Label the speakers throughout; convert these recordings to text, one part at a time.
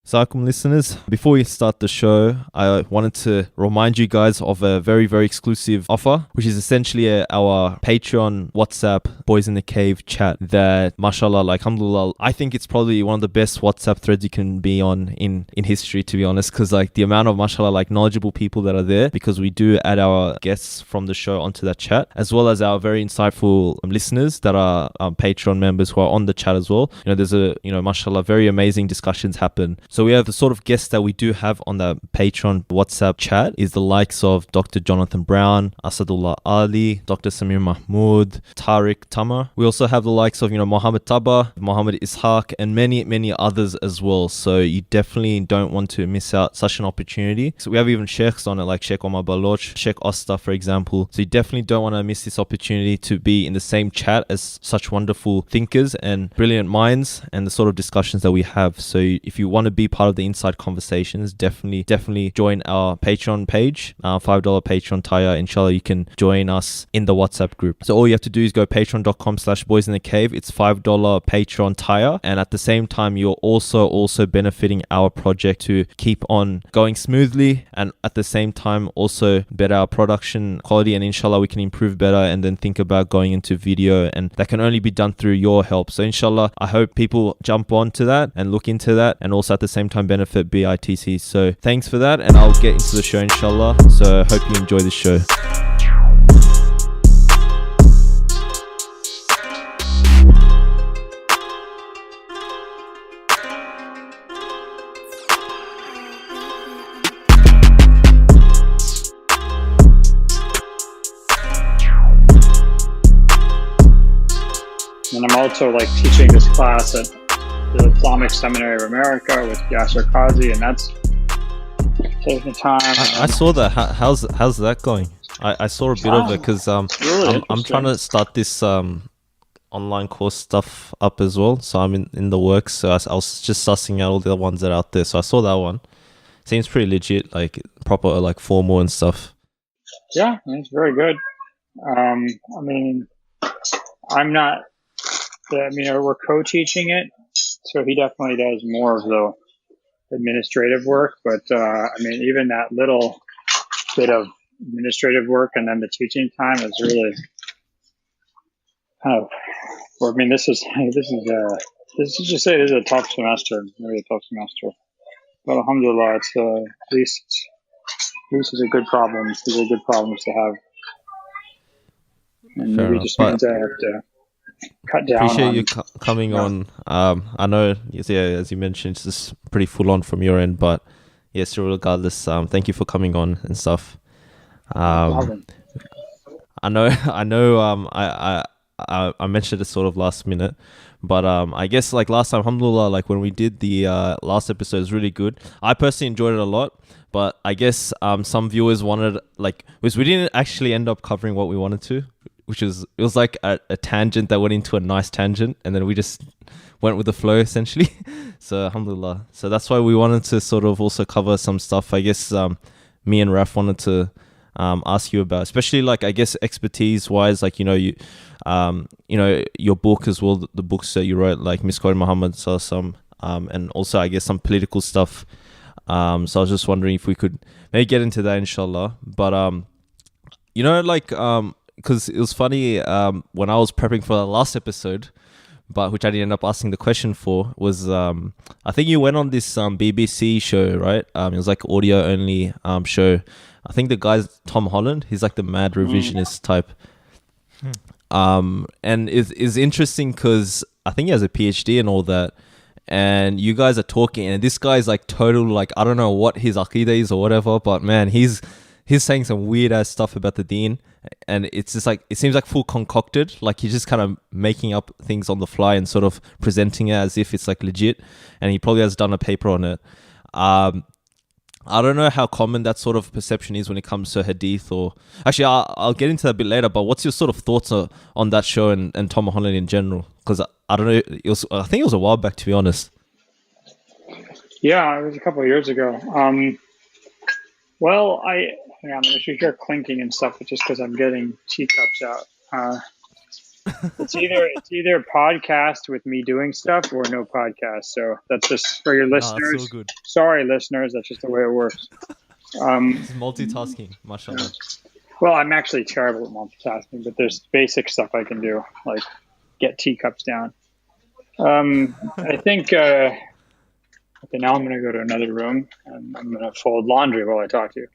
Speaker 1: Assalamualaikum listeners. Before we start the show, I wanted to remind you guys of a very, very exclusive offer, which is essentially our Patreon, WhatsApp, Boys in the Cave chat that, mashallah, like, alhamdulillah, I think it's probably one of the best WhatsApp threads you can be on in history, to be honest, because like the amount of, mashallah, like knowledgeable people that are there, because we do add our guests from the show onto that chat, as well as our very insightful listeners that are Patreon members who are on the chat as well. You know, there's mashallah, very amazing discussions happen. So we have the sort of guests that we do have on the Patreon WhatsApp chat is the likes of Dr. Jonathan Brown, Asadullah Ali, Dr. Samir Mahmood, Tariq Tamar. We also have the likes of, Mohammed Taba, Mohammed Ishaq, and many, many others as well. So you definitely don't want to miss out such an opportunity. So we have even sheikhs on it, like Sheikh Omar Baloch, Sheikh Osta, for example. So you definitely don't want to miss this opportunity to be in the same chat as such wonderful thinkers and brilliant minds and the sort of discussions that we have. So if you want to be part of the inside conversations, definitely join our Patreon page, our $5 Patreon tier. Inshallah, you can join us in the WhatsApp group. So all you have to do is go patreon.com/boysinthecave. It's $5 Patreon tier, and at the same time you're also benefiting our project to keep on going smoothly, and at the same time also better our production quality, and inshallah we can improve better and then think about going into video, and that can only be done through your help. So inshallah, I hope people jump onto that and look into that, and also at the same time benefit BITC. So thanks for that, and I'll get into the show inshallah. So hope you enjoy the show.
Speaker 2: And I'm also like teaching this class at the Islamic Seminary of America with Yasser Qazi, and that's taking time.
Speaker 1: I saw that. How's that going? I saw a bit of it because
Speaker 2: really
Speaker 1: I'm trying to start this online course stuff up as well. So I'm in the works. So I was just sussing out all the ones that are out there. So I saw that one. Seems pretty legit, like proper, like formal and stuff.
Speaker 2: Yeah, it's very good. We're co-teaching it, so he definitely does more of the administrative work. But even that little bit of administrative work and then the teaching time is really kind of. This is a tough semester, maybe a tough semester. But alhamdulillah, it's at least it's a good problem. These are good problems to have, and maybe just means I have to cut down.
Speaker 1: Appreciate you coming on. I know, as you mentioned, it's just pretty full on from your end, but yes, regardless, thank you for coming on and stuff. I know. I mentioned it sort of last minute, but I guess like last time, alhamdulillah, like when we did the last episode, it was really good. I personally enjoyed it a lot, but I guess some viewers wanted because we didn't actually end up covering what we wanted to. It was like a tangent that went into a nice tangent, and then we just went with the flow essentially. So alhamdulillah. So that's why we wanted to sort of also cover some stuff. I guess me and Raf wanted to ask you about, especially like I guess expertise wise, like your book as well, the books that you wrote, like Misquoted Muhammad Sallallahu and also I guess some political stuff. So I was just wondering if we could maybe get into that inshallah. But because it was funny when I was prepping for the last episode, but which I didn't end up asking the question for, was I think you went on this BBC show, right? It was like audio only show. I think the guy's Tom Holland. He's like the mad revisionist type. And it's interesting because I think he has a PhD and all that. And you guys are talking, and this guy's like total, like, I don't know what his aqidah is or whatever, but man, he's saying some weird ass stuff about the deen, and it's just like, it seems like full concocted, like he's just kind of making up things on the fly and sort of presenting it as if it's like legit, and he probably has done a paper on it. I don't know how common that sort of perception is when it comes to hadith, or actually I'll get into that a bit later, but what's your sort of thoughts on that show and Tom Holland in general? Because I don't know, I think it was a while back, to be honest.
Speaker 2: Yeah, it was a couple of years ago. Well, if you hear clinking and stuff, it's just because I'm getting teacups out. It's either podcast with me doing stuff or no podcast. So that's just for your
Speaker 1: No, it's so
Speaker 2: listeners.
Speaker 1: good.
Speaker 2: Sorry, listeners. That's just the way it works.
Speaker 1: It's multitasking, mashallah.
Speaker 2: Well, I'm actually terrible at multitasking, but there's basic stuff I can do, like get teacups down. I think. Okay, now I'm going to go to another room and I'm going to fold laundry while I talk to you.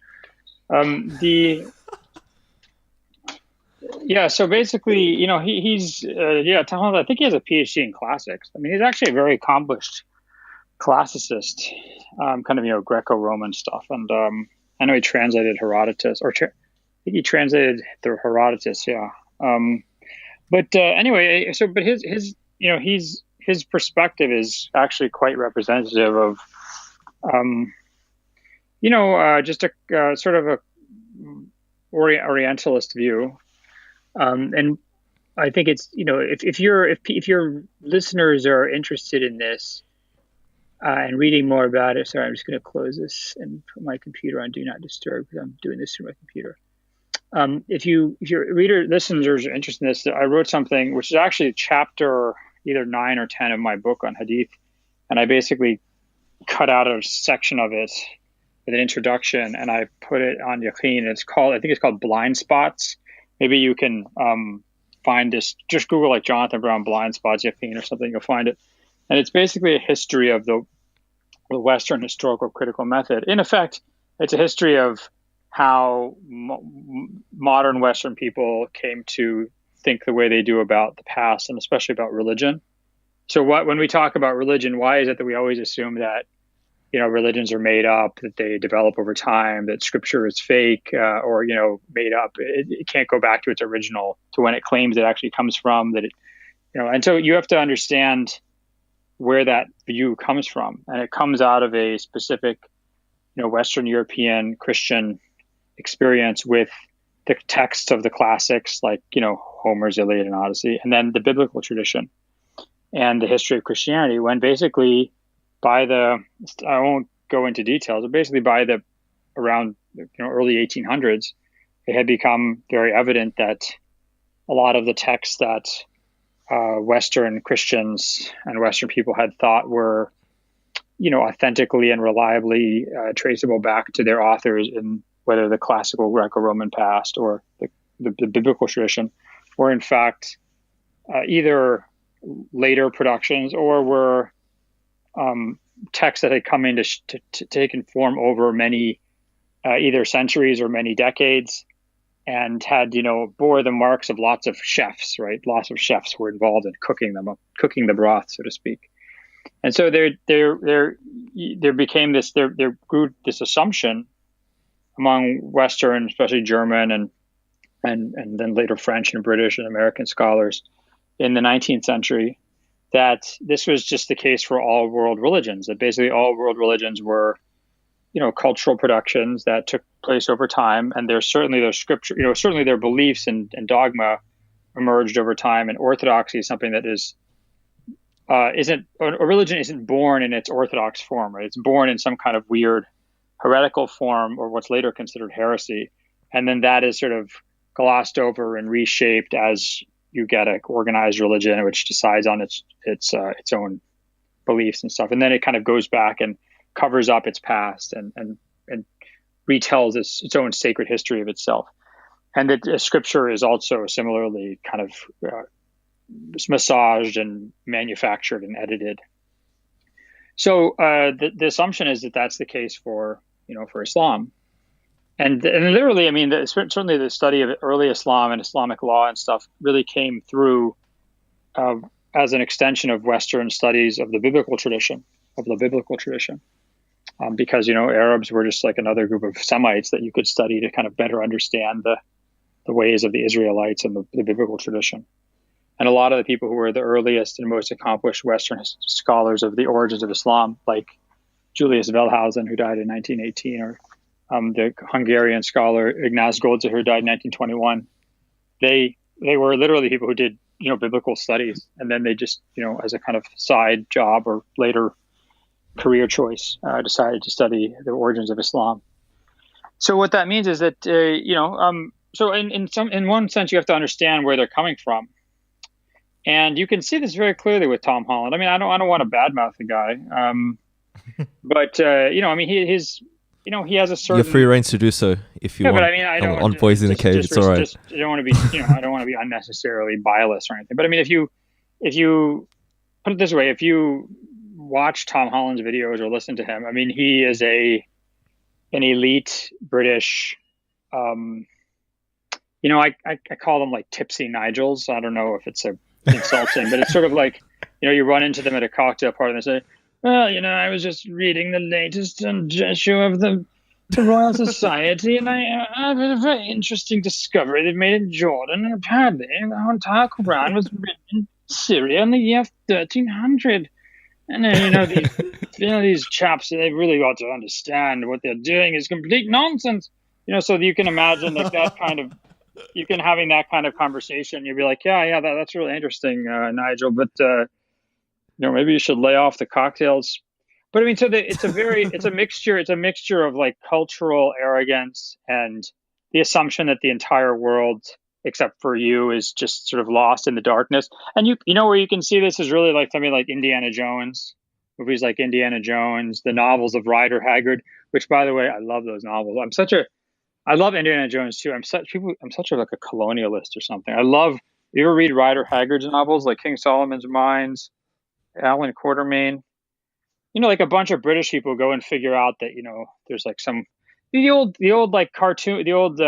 Speaker 2: So basically, he's Tahan, I think he has a PhD in classics. I mean, he's actually a very accomplished classicist, kind of Greco-Roman stuff. And I know he translated Herodotus, I think he translated the Herodotus, yeah. Anyway, but his perspective is actually quite representative of, just a sort of a Orientalist view. And I think it's, if your listeners are interested in this and reading more about it, sorry, I'm just going to close this and put my computer on Do Not Disturb because I'm doing this through my computer. If your listeners are interested in this, I wrote something which is actually chapter either 9 or 10 of my book on Hadith, and I basically cut out a section of it with an introduction, and I put it on Yaqeen. I think it's called Blind Spots. Maybe you can find this. Just Google like Jonathan Brown Blind Spots Yaqeen or something. You'll find it, and it's basically a history of the Western historical critical method. In effect, it's a history of how modern Western people came to think the way they do about the past, and especially about religion. So when we talk about religion, why is it that we always assume that religions are made up, that they develop over time, that scripture is fake or made up? It can't go back to its original, to when it claims it actually comes from. And so you have to understand where that view comes from, and it comes out of a specific Western European Christian experience with the texts of the classics, like Homer's Iliad and Odyssey, and then the biblical tradition and the history of Christianity, when basically I won't go into details, but basically by the around early 1800s, it had become very evident that a lot of the texts that Western Christians and Western people had thought were authentically and reliably traceable back to their authors in whether the classical Greco-Roman past or the biblical tradition, were in fact either later productions or were texts that had come in to take and form over many either centuries or many decades, and had bore the marks of lots of chefs, right? Lots of chefs were involved in cooking the broth, so to speak. And so there grew this assumption among Western, especially German and then later French and British and American scholars in the 19th century, that this was just the case for all world religions, that basically all world religions were, cultural productions that took place over time. And there's certainly their scripture, certainly their beliefs and dogma emerged over time. And orthodoxy is something that a religion isn't born in its orthodox form, right? It's born in some kind of weird heretical form, or what's later considered heresy. And then that is sort of glossed over and reshaped as you get an organized religion, which decides on its own beliefs and stuff. And then it kind of goes back and covers up its past and retells its own sacred history of itself. And the scripture is also similarly kind of massaged and manufactured and edited. So the assumption is that that's the case for Islam. And literally, I mean, certainly the study of early Islam and Islamic law and stuff really came through as an extension of Western studies of the biblical tradition, because Arabs were just like another group of Semites that you could study to kind of better understand the ways of the Israelites and the biblical tradition. And a lot of the people who were the earliest and most accomplished Western scholars of the origins of Islam, like Julius Wellhausen, who died in 1918, or the Hungarian scholar Ignaz Goltzer, who died in 1921, they were literally people who did biblical studies, and then they just as a kind of side job or later career choice decided to study the origins of Islam. So what that means is that so in one sense you have to understand where they're coming from, And you can see this very clearly with Tom Holland. I mean, I don't want to badmouth the guy, but I mean, he has a
Speaker 1: You're free
Speaker 2: certain.
Speaker 1: reign to do so if you
Speaker 2: Yeah, but
Speaker 1: want.
Speaker 2: I mean, I don't
Speaker 1: On Boys in the Cave, it's all right.
Speaker 2: just I don't want to be, I don't want to be unnecessarily biased or anything. But I mean, if you put it this way, if you watch Tom Holland's videos or listen to him, I mean, he is an elite British. Um, I call them like tipsy Nigels. I don't know if it's insulting, but it's sort of like, you run into them at a cocktail party and they say, well, I was just reading the latest issue of the Royal Society, and I had a very interesting discovery they've made in Jordan, and apparently the entire Quran was written in Syria in the year 1300. And then, these chaps, they really ought to understand what they're doing is complete nonsense. So you can imagine like that kind of, you can having that kind of conversation. You'll be like, yeah, that's really interesting, Nigel, but maybe you should lay off the cocktails. But I mean, so it's a mixture of like cultural arrogance and the assumption that the entire world, except for you, is just sort of lost in the darkness. And you know where you can see this is really like something like Indiana Jones, movies like Indiana Jones, the novels of Rider Haggard, which, by the way, I love those novels. I love Indiana Jones too. I'm such like a colonialist or something. You ever read Rider Haggard's novels like King Solomon's Mines, Alan Quatermain? Like a bunch of British people go and figure out that, there's like the old like cartoon, the old,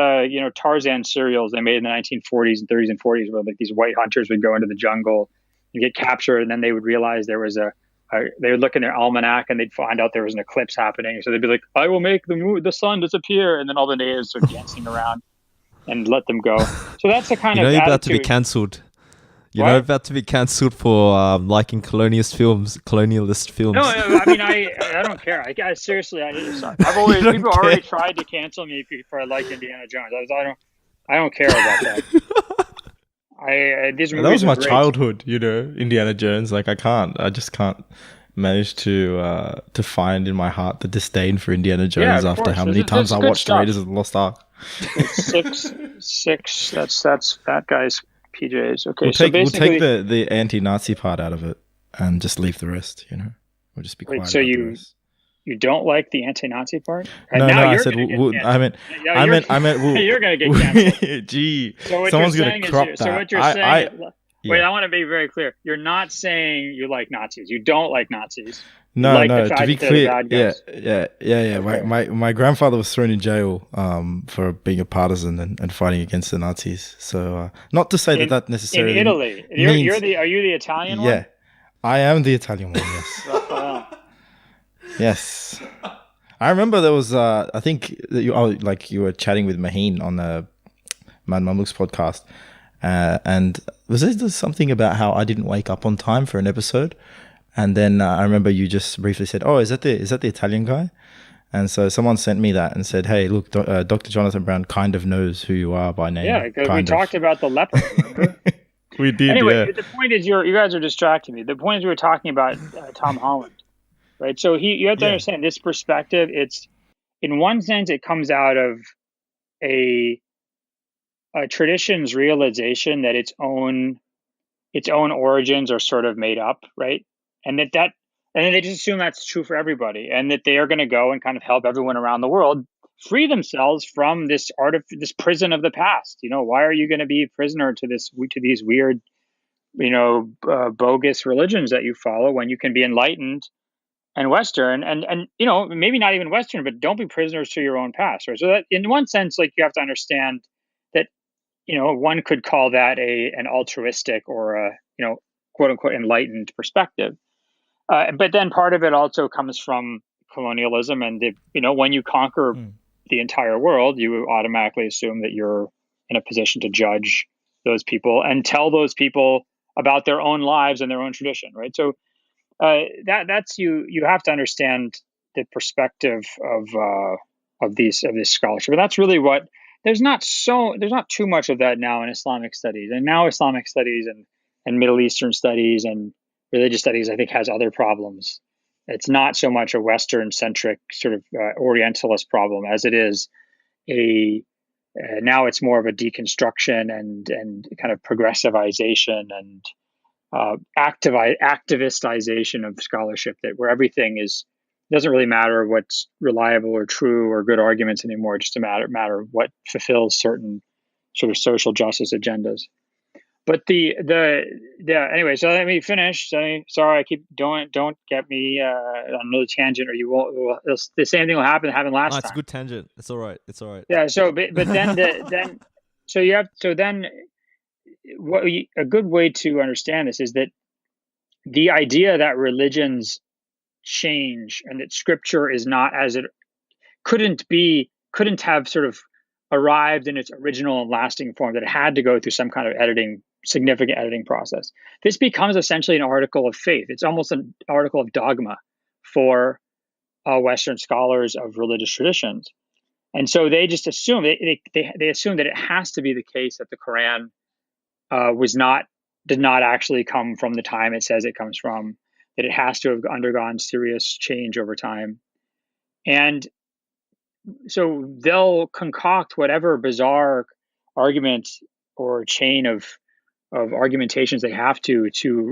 Speaker 2: Tarzan serials they made in the 1940s and 30s and 40s, where like these white hunters would go into the jungle and get captured. And then they would realize they would look in their almanac and they'd find out there was an eclipse happening. So they'd be like, I will make the sun disappear. And then all the natives are dancing around and let them go. So that's the kind of
Speaker 1: you're
Speaker 2: attitude.
Speaker 1: about to be cancelled. You're
Speaker 2: What?
Speaker 1: about to be cancelled for liking colonialist films.
Speaker 2: No, I mean, I don't care. I seriously, I've always people already tried to cancel me for I like Indiana Jones. I don't care about that. These movies
Speaker 3: That was my
Speaker 2: are great.
Speaker 3: childhood, Indiana Jones. Like I just can't manage to find in my heart the disdain for Indiana Jones after
Speaker 2: course.
Speaker 3: how many times I watched the Raiders of the Lost Ark.
Speaker 2: It's six. That's that guy's PJs. Okay,
Speaker 3: We'll take the anti-Nazi part out of it and just leave the rest. We'll just be quiet.
Speaker 2: So
Speaker 3: about the rest.
Speaker 2: You don't like the anti-Nazi part?
Speaker 3: No, I said I meant
Speaker 2: you're gonna get canceled.
Speaker 3: Gee,
Speaker 2: So what
Speaker 3: someone's
Speaker 2: you're
Speaker 3: gonna
Speaker 2: saying
Speaker 3: crop
Speaker 2: is,
Speaker 3: that.
Speaker 2: so what you're saying. Wait, I want to be very clear. You're not saying you like Nazis. You don't like Nazis.
Speaker 3: No,
Speaker 2: like
Speaker 3: no. To be clear,
Speaker 2: yeah.
Speaker 3: Okay. My grandfather was thrown in jail for being a partisan and fighting against the Nazis. So not to say that necessarily
Speaker 2: in Italy. Are you the Italian one?
Speaker 3: Yeah, I am the Italian one. Yes.
Speaker 2: Rafael.
Speaker 3: Yes. I remember there was I think that you were chatting with Maheen on the Mad Mamluks podcast, and was there something about how I didn't wake up on time for an episode? And then I remember you just briefly said, "Oh, is that the Italian guy?" And so someone sent me that and said, "Hey, look, Dr. Jonathan Brown kind of knows who you are by name."
Speaker 2: Yeah, because we talked about the leper. Remember?
Speaker 3: We did.
Speaker 2: Anyway,
Speaker 3: yeah.
Speaker 2: the point is, you guys are distracting me. The point is, we were talking about Tom Holland, right? So you have to understand this perspective. It's in one sense, it comes out of a tradition's realization that its own origins are sort of made up, right? And and then they just assume that's true for everybody, and that they are going to go and kind of help everyone around the world free themselves from this prison of the past. Why are you going to be a prisoner to these weird, bogus religions that you follow when you can be enlightened and Western and maybe not even Western, but don't be prisoners to your own past, right? So that in one sense, like you have to understand that, one could call that an altruistic or a, quote unquote enlightened perspective. But then part of it also comes from colonialism and when you conquer the entire world, you automatically assume that you're in a position to judge those people and tell those people about their own lives and their own tradition, right? So that's you have to understand the perspective of this scholarship, and that's really what there's not too much of that now in Islamic studies, and now Islamic studies and Middle Eastern studies and religious studies, I think, has other problems. It's not so much a Western centric sort of Orientalist problem as it is now it's more of a deconstruction and kind of progressivization and activistization of scholarship, that where everything doesn't really matter what's reliable or true or good arguments anymore. Just a matter of what fulfills certain sort of social justice agendas. But anyway, so let me finish. Sorry, I keep don't get me on another tangent, or you won't. The same thing will happen that happened last time.
Speaker 1: It's a good tangent. It's all right.
Speaker 2: Yeah. So, but then a good way to understand this is that the idea that religions change and that scripture is not as it couldn't have sort of arrived in its original and lasting form, that it had to go through some kind of significant editing process. This becomes essentially an article of faith. It's almost an article of dogma for Western scholars of religious traditions. And so they just assume, they assume that it has to be the case that the Quran did not actually come from the time it says it comes from, that it has to have undergone serious change over time. And so they'll concoct whatever bizarre argument or chain of argumentations they have to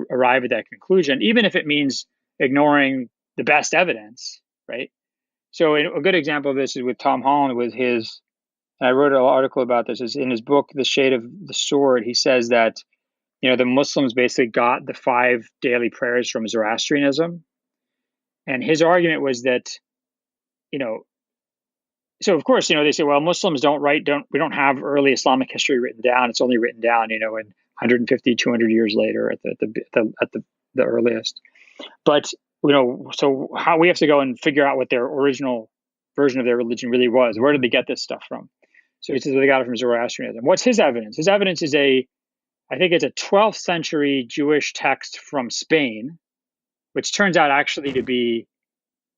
Speaker 2: arrive at that conclusion, even if it means ignoring the best evidence, right? So a good example of this is with Tom Holland, with his, and I wrote an article about this, is in his book, The Shade of the Sword. He says that, the Muslims basically got the 5 daily prayers from Zoroastrianism. And his argument was that, so of course, they say, well, Muslims we don't have early Islamic history written down. It's only written down, in 150, 200 years later at the earliest. But, so how we have to go and figure out what their original version of their religion really was. Where did they get this stuff from? So he says they got it from Zoroastrianism. What's his evidence? His evidence is I think it's a 12th century Jewish text from Spain, which turns out actually to be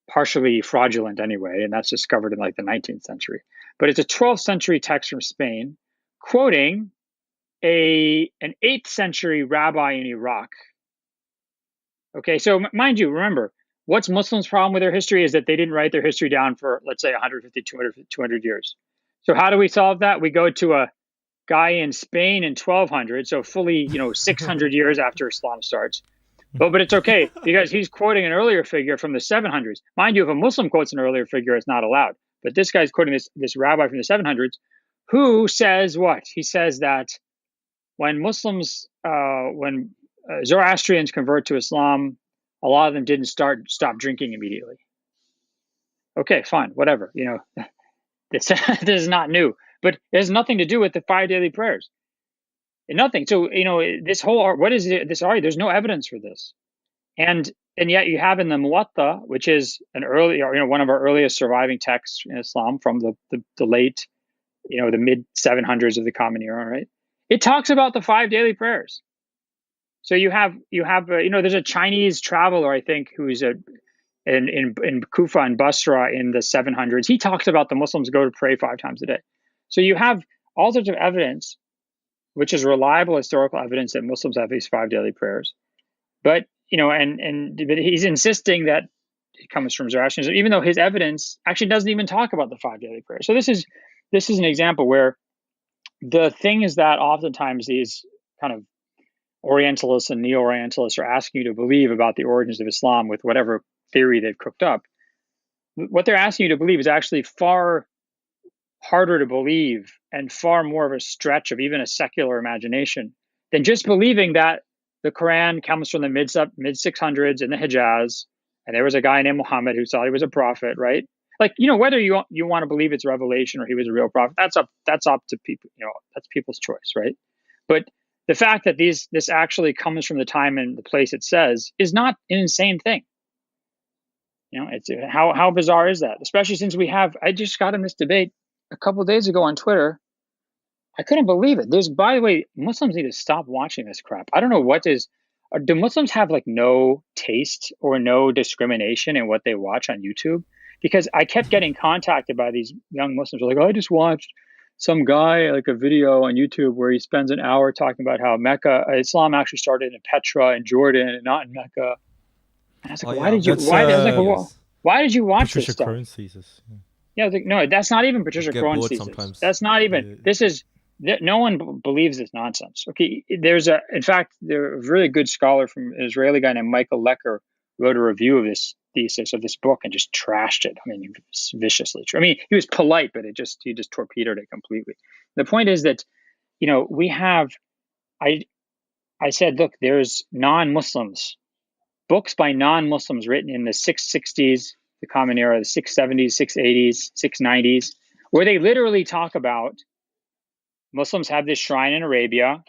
Speaker 2: partially fraudulent anyway, and that's discovered in like the 19th century. But it's a 12th century text from Spain, quoting an 8th century rabbi in Iraq. Okay, so mind you, remember, what's Muslims' problem with their history is that they didn't write their history down for, let's say, 150, 200 years. So how do we solve that? We go to a guy in Spain in 1200, so fully, 600 years after Islam starts. But it's okay, because he's quoting an earlier figure from the 700s. Mind you, if a Muslim quotes an earlier figure, it's not allowed. But this guy's quoting this rabbi from the 700s, who says what? He says that when Zoroastrians convert to Islam, a lot of them didn't stop drinking immediately. Okay, fine, whatever. This is not new, but it has nothing to do with the 5 daily prayers. Nothing. So, this whole, what is it? There's no evidence for this. And yet you have in the Muwatta, which is an early, one of our earliest surviving texts in Islam from the late, the mid 700s of the Common Era, right? It talks about the 5 daily prayers. So you have there's a Chinese traveler, I think, who's in Kufa and Basra in the 700s. He talks about the Muslims go to pray 5 times a day. So you have all sorts of evidence, which is reliable historical evidence that Muslims have these 5 daily prayers. But, but he's insisting that it comes from Zoroastrianism, even though his evidence actually doesn't even talk about the 5 daily prayers. So this is an example where the things that oftentimes these kind of Orientalists and Neo-Orientalists are asking you to believe about the origins of Islam with whatever theory they've cooked up, what they're asking you to believe is actually far harder to believe and far more of a stretch of even a secular imagination than just believing that the Quran comes from the mid 600s in the Hijaz, and there was a guy named Muhammad who thought he was a prophet, right? Like, whether you want to believe it's revelation or he was a real prophet, that's up to people, that's people's choice, right? But the fact that this actually comes from the time and the place it says is not an insane thing. It's how bizarre is that? Especially since I just got in this debate a couple of days ago on Twitter. I couldn't believe it. By the way, Muslims need to stop watching this crap. I don't know do Muslims have like no taste or no discrimination in what they watch on YouTube? Because I kept getting contacted by these young Muslims who are like, I just watched some guy, like a video on YouTube where he spends an hour talking about how Islam actually started in Petra in Jordan and not in Mecca. And I was like, why did you watch
Speaker 3: Patricia
Speaker 2: this stuff?
Speaker 3: Crone's thesis.
Speaker 2: Yeah, I was like, no, that's not even Patricia Crone's thesis. Sometimes. That's not even. no one believes this nonsense. Okay, in fact, there's a really good scholar from an Israeli guy named Michael Lecker wrote a review of this thesis of this book and just trashed it. I mean, viciously. I mean, he was polite, but he just torpedoed it completely. The point is that, we have, I said, look, there's non-Muslims, books by non-Muslims written in the 660s, the Common Era, the 670s, 680s, 690s, where they literally talk about Muslims have this shrine in Arabia,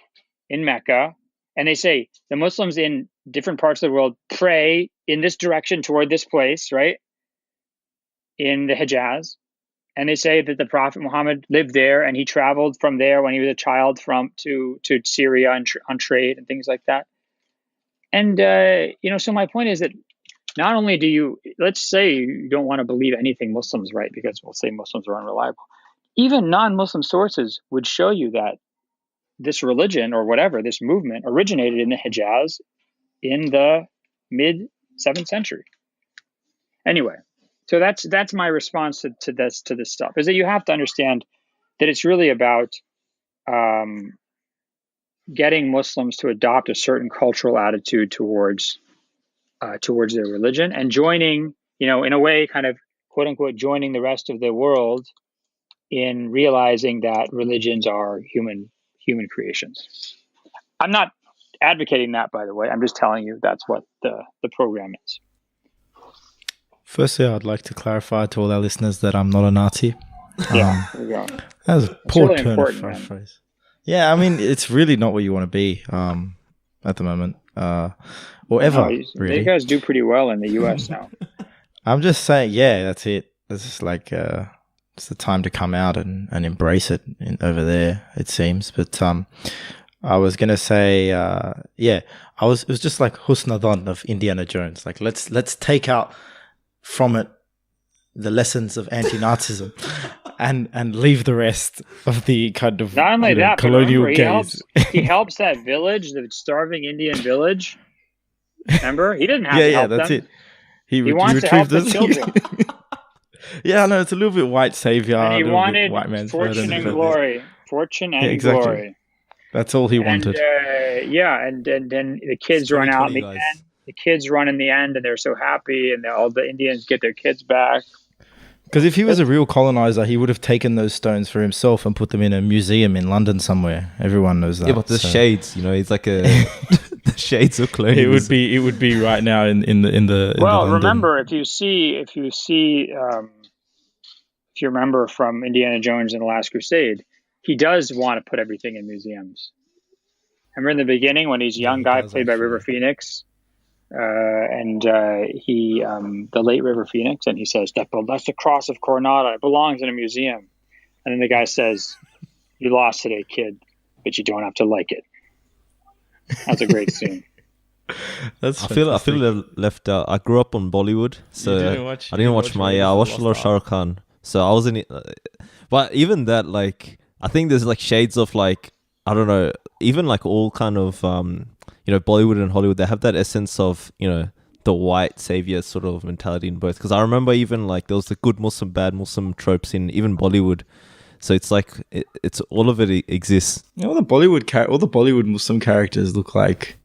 Speaker 2: in Mecca, and they say the Muslims in different parts of the world pray in this direction toward this place, right? In the Hijaz. And they say that the Prophet Muhammad lived there and he traveled from there when he was a child to Syria on trade and things like that. And, so my point is that not only let's say you don't want to believe anything Muslims write because we'll say Muslims are unreliable. Even non-Muslim sources would show you that this religion or whatever, this movement originated in the Hijaz in the mid 7th century. Anyway, so that's my response to this stuff, is that you have to understand that it's really about getting Muslims to adopt a certain cultural attitude towards their religion and joining, in a way, kind of quote unquote, joining the rest of the world in realizing that religions are human creations. I'm not advocating that, by the way. I'm just telling you that's what the program is.
Speaker 3: Firstly, I'd like to clarify to all our listeners that I'm not a Nazi.
Speaker 2: Yeah, there you go.
Speaker 3: That was a poor
Speaker 2: really
Speaker 3: turn of phrase. Yeah, I mean, it's really not what you want to be at the moment, or ever. Really,
Speaker 2: you guys do pretty well in the U.S. now.
Speaker 3: I'm just saying, yeah, that's it. It's just like it's the time to come out and embrace it over there. It seems, but I was gonna say, it was just like Husnadhan of Indiana Jones. Like let's take out from it the lessons of anti-Nazism and leave the rest of the kind of
Speaker 2: not only that,
Speaker 3: colonial
Speaker 2: but
Speaker 3: gaze.
Speaker 2: He helps that village, the starving Indian village. Remember, he didn't have to help
Speaker 3: that's
Speaker 2: them.
Speaker 3: it. He
Speaker 2: wants to help the children.
Speaker 3: Yeah, no, it's a little bit white savior.
Speaker 2: And he wanted
Speaker 3: white man's
Speaker 2: fortune and glory. Fortune and
Speaker 3: exactly.
Speaker 2: glory.
Speaker 3: That's all he wanted.
Speaker 2: And then the kids run out in the end. The kids run in the end, and they're so happy, and all the Indians get their kids back.
Speaker 3: Because if he was a real colonizer, he would have taken those stones for himself and put them in a museum in London somewhere. Everyone knows that.
Speaker 1: Yeah, but the shades, it's like the shades of colonialism.
Speaker 3: It would be right now in the.
Speaker 2: Well, remember, if you remember from Indiana Jones and the Last Crusade, he does want to put everything in museums. Remember in the beginning when he's a young guy played by River Phoenix. The late River Phoenix, and he says, that's the cross of Coronado. It belongs in a museum. And then the guy says, you lost today, kid, but you don't have to like it. That's a great scene.
Speaker 1: I feel left out. I grew up on Bollywood, so I didn't watch I watched a lot of Shah Rukh Khan. So I was in it. But even that, like, I think there's like shades of like, I don't know, even like all kind of, Bollywood and Hollywood, they have that essence of, the white savior sort of mentality in both. Because I remember even like there was the good Muslim, bad Muslim tropes in even Bollywood. So it's like, it's all of it exists.
Speaker 3: All the Bollywood Muslim characters look like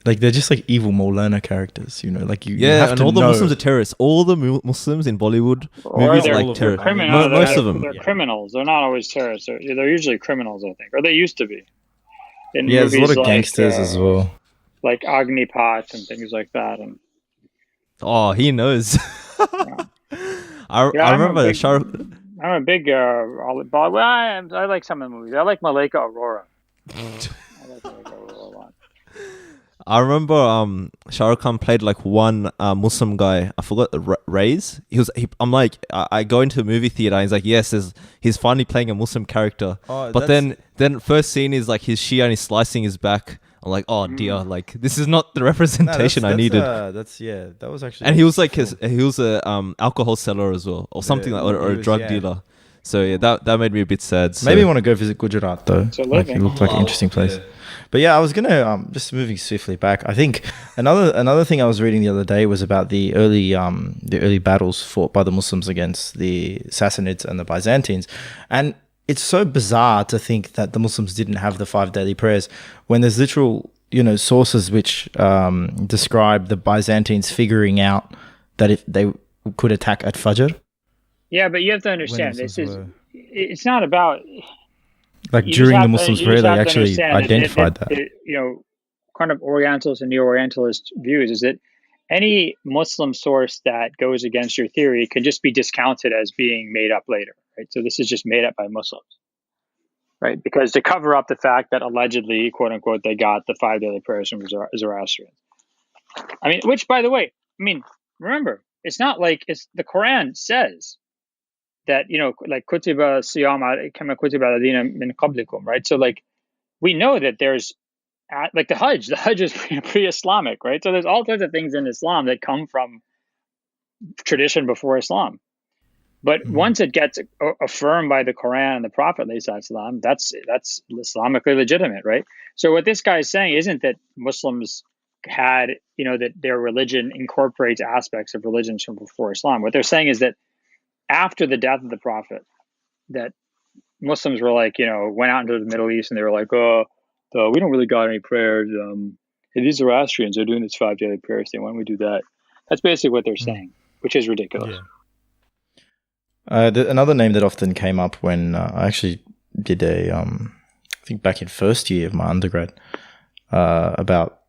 Speaker 3: they're just like evil Maulana characters, like you have
Speaker 1: and
Speaker 3: to
Speaker 1: all the
Speaker 3: know.
Speaker 1: Muslims are terrorists. All the Muslims in Bollywood movies are like terrorists. Most of them.
Speaker 2: They're criminals. They're not always terrorists. They're usually criminals, I think. Or they used to be.
Speaker 3: There's a lot of gangsters as well.
Speaker 2: Like Agnipat and things like that. And
Speaker 1: he knows. I remember
Speaker 2: I'm a big I like some of the movies. I like Malaika Aurora. A lot.
Speaker 1: I remember Shah Rukh Khan played like one Muslim guy. I forgot Ray's. I go into the movie theater and he's like, yes, he's finally playing a Muslim character. But then first scene is like he's Shia and he's slicing his back. I'm like, oh dear, like this is not the representation I needed.
Speaker 3: That was actually.
Speaker 1: And he was like he was a alcohol seller as well, or something or a drug dealer. So yeah, that made me a bit sad. So.
Speaker 3: Maybe I want to go visit Gujarat though. It looked like an interesting place. Yeah. But yeah, I was gonna just moving swiftly back. I think another thing I was reading the other day was about the early battles fought by the Muslims against the Sassanids and the Byzantines, and it's so bizarre to think that the Muslims didn't have the 5 daily prayers when there's literal, sources which describe the Byzantines figuring out that if they could attack at Fajr.
Speaker 2: Yeah, but you have to understand, it's not about...
Speaker 3: Like during the Muslims' prayer, they actually identified that.
Speaker 2: Kind of Orientalist and Neo-Orientalist views is that any Muslim source that goes against your theory can just be discounted as being made up later, right? So this is just made up by Muslims, right? Because to cover up the fact that allegedly, quote unquote, they got the 5 daily prayers from Zoroastrians. Which, by the way, remember, it's not like the Quran says that, like kutiba siyam kama kutiba aladina min qablikum, right? So like we know that there's like the Hajj is pre-Islamic, right? So there's all sorts of things in Islam that come from tradition before Islam. But once it gets affirmed by the Quran and the Prophet, that's Islamically legitimate, right? So what this guy is saying isn't that Muslims had, that their religion incorporates aspects of religions from before Islam. What they're saying is that after the death of the Prophet, that Muslims were like, went out into the Middle East and they were like, we don't really got any prayers. Hey, these Zoroastrians are doing this 5 daily prayers thing. Why don't we do that? That's basically what they're saying, which is ridiculous.
Speaker 3: Yeah. Another name that often came up when I actually did I think back in first year of my undergrad, about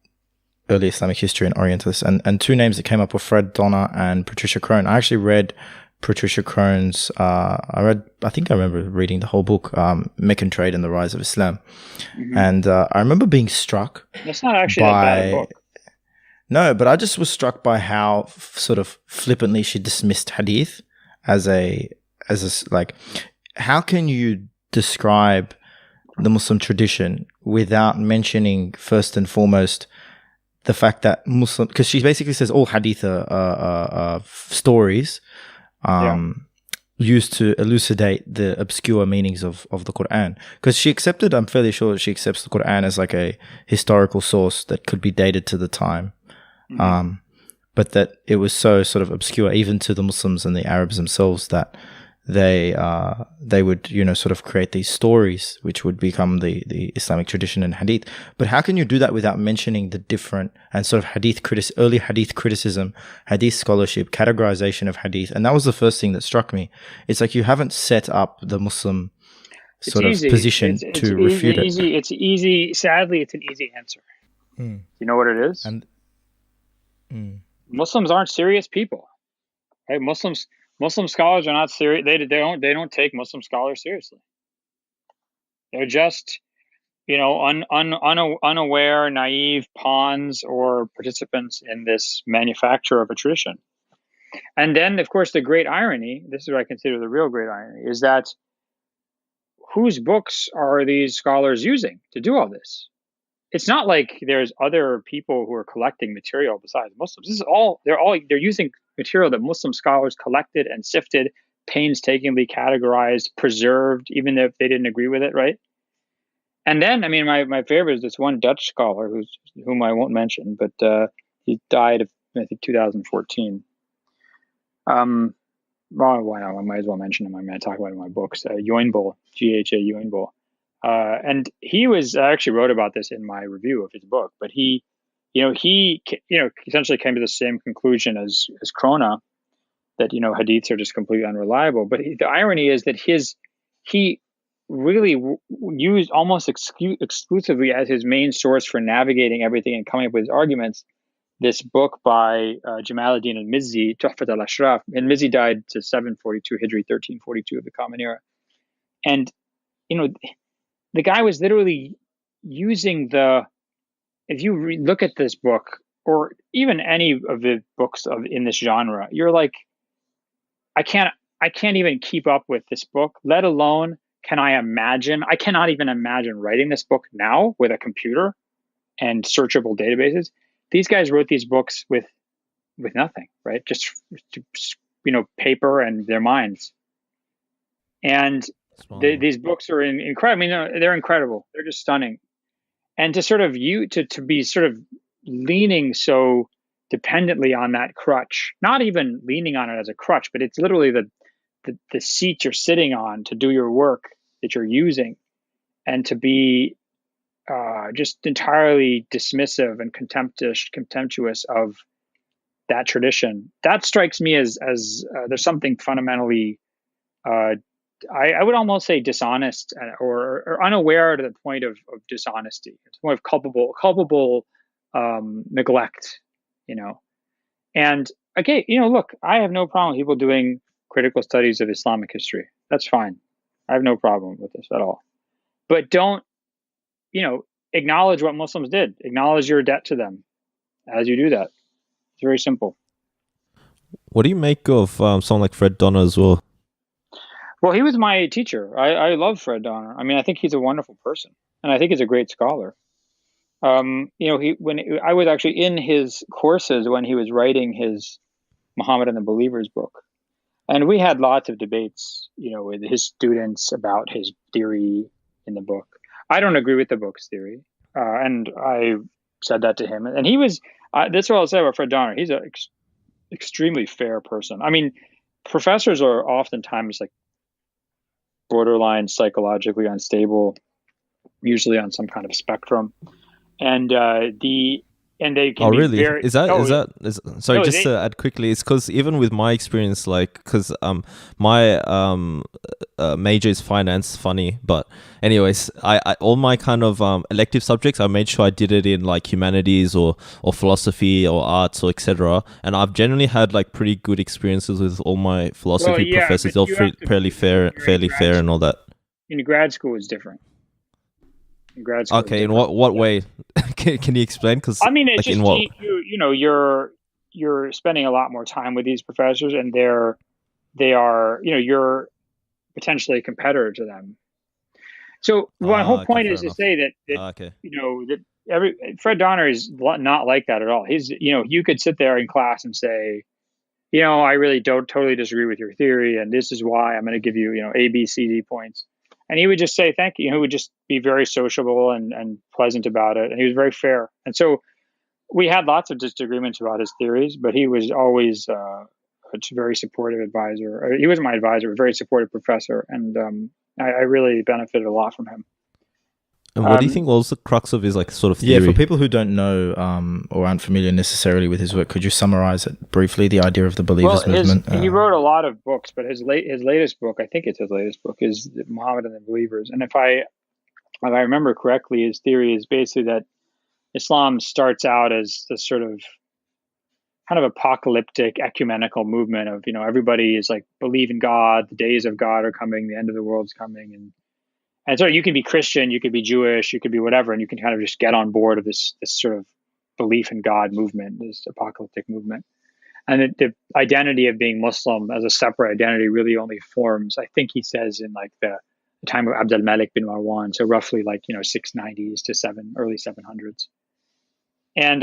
Speaker 3: early Islamic history and Orientalists, and 2 names that came up were Fred Donner and Patricia Crone. I actually read Patricia Crone's, I think I remember reading the whole book, Meccan Trade and the Rise of Islam. And I remember being struck.
Speaker 2: It's not actually that bad a book.
Speaker 3: No, but I just was struck by how sort of flippantly she dismissed Hadith as like, how can you describe the Muslim tradition without mentioning first and foremost the fact that Muslim, because she basically says all Hadith are stories, used to elucidate the obscure meanings of the Quran. Because I'm fairly sure she accepts the Quran as like a historical source that could be dated to the time. But that it was so sort of obscure even to the Muslims and the Arabs themselves that they would, sort of create these stories which would become the Islamic tradition and Hadith. But how can you do that without mentioning the different and sort of early Hadith criticism, Hadith scholarship, categorization of Hadith? And that was the first thing that struck me. It's like you haven't set up the Muslim sort of position to refute it.
Speaker 2: It's easy. Sadly, it's an easy answer. You know what it is? Muslims aren't serious people, right? Muslim scholars are not serious. They don't take Muslim scholars seriously. They're just, unaware, naive pawns or participants in this manufacture of a tradition. And then, of course, the great irony, this is what I consider the real great irony, is that whose books are these scholars using to do all this? It's not like there's other people who are collecting material besides Muslims. This is they're using material that Muslim scholars collected and sifted, painstakingly categorized, preserved, even if they didn't agree with it, right? And then, my favorite is this one Dutch scholar whom I won't mention, but he died, I think, 2014. Well, why not? I might as well mention him. I'm going to talk about it in my books. Joinbol, Gha Joinbol. And he actually wrote about this in my review of his book, but he essentially came to the same conclusion as Krona, that, Hadiths are just completely unreliable. But the irony is that he really used almost exclusively as his main source for navigating everything and coming up with his arguments, this book by Jamaluddin al-Mizzi, Tuhfat al-Ashraf. And Mizzi died to 742 Hijri, 1342 of the Common Era. And, the guy was literally using if you look at this book, or even any of the books in this genre, you're like, I can't even keep up with this book, let alone I cannot even imagine writing this book now with a computer and searchable databases. These guys wrote these books with nothing, right? Just, paper and their minds. And these books are incredible. They're incredible. They're just stunning. And to sort of to be sort of leaning so dependently on that crutch, not even leaning on it as a crutch, but it's literally the seat you're sitting on to do your work. that you're using, and to be just entirely dismissive and contemptuous of that tradition. That strikes me as there's something fundamentally, I would almost say dishonest, or unaware to the point of dishonesty. It's more of culpable neglect, you know. And okay, you know, look, I have no problem with people doing critical studies of Islamic history. That's fine. I have no problem with this at all. But don't, you know, acknowledge what Muslims did. Acknowledge your debt to them as you do that. It's very simple.
Speaker 1: What do you make of someone like Fred Donner as well?
Speaker 2: Well, he was my teacher. I love Fred Donner. I mean, I think he's a wonderful person, and I think he's a great scholar. You know, I was actually in his courses when he was writing his Muhammad and the Believers book, and we had lots of debates, you know, with his students about his theory in the book. I don't agree with the book's theory, and I said that to him, and he was. That's what I'll say about Fred Donner. He's an extremely fair person. I mean, professors are oftentimes like borderline psychologically unstable, usually on some kind of spectrum, and they can
Speaker 1: Oh,
Speaker 2: be
Speaker 1: really?
Speaker 2: very.
Speaker 1: Sorry,
Speaker 2: No,
Speaker 1: just to add quickly, it's because even with my experience, like, because my major is finance, funny, but anyways, I all my kind of elective subjects, I made sure I did it in like humanities or philosophy or arts or etc. And I've generally had like pretty good experiences with all my philosophy professors. They're fairly fair and all that.
Speaker 2: In grad school is different. In grad school.
Speaker 1: Okay, in what way? Can you explain? Because
Speaker 2: I mean, it's
Speaker 1: like,
Speaker 2: just you know, you're spending a lot more time with these professors, and they are, you know, you're potentially a competitor to them. So my whole point is to say that you know, that Fred Donner is not like that at all. He's, you know, you could sit there in class and say, you know, I really don't totally disagree with your theory, and this is why I'm going to give you, you know, A, B, C, D points. And he would just say, thank you. He would just be very sociable and pleasant about it. And he was very fair. And so we had lots of disagreements about his theories, but he was always a very supportive advisor. He was my advisor, a very supportive professor. And I really benefited a lot from him.
Speaker 1: And what do you think was the crux of his like sort of theory?
Speaker 3: Yeah, for people who don't know or aren't familiar necessarily with his work, could you summarize it briefly, the idea of the Believers movement?
Speaker 2: He wrote a lot of books, but his latest book, I think it's his latest book, is Muhammad and the Believers. And if I remember correctly, his theory is basically that Islam starts out as this sort of kind of apocalyptic ecumenical movement of, you know, everybody is like, believe in God, the days of God are coming, the end of the world's coming, and so you can be Christian, you could be Jewish, you could be whatever, and you can kind of just get on board of this sort of belief in God movement, this apocalyptic movement. And the identity of being Muslim as a separate identity really only forms, I think he says, in like the time of Abd al-Malik bin Marwan, so roughly like, you know, 690s to early 700s. And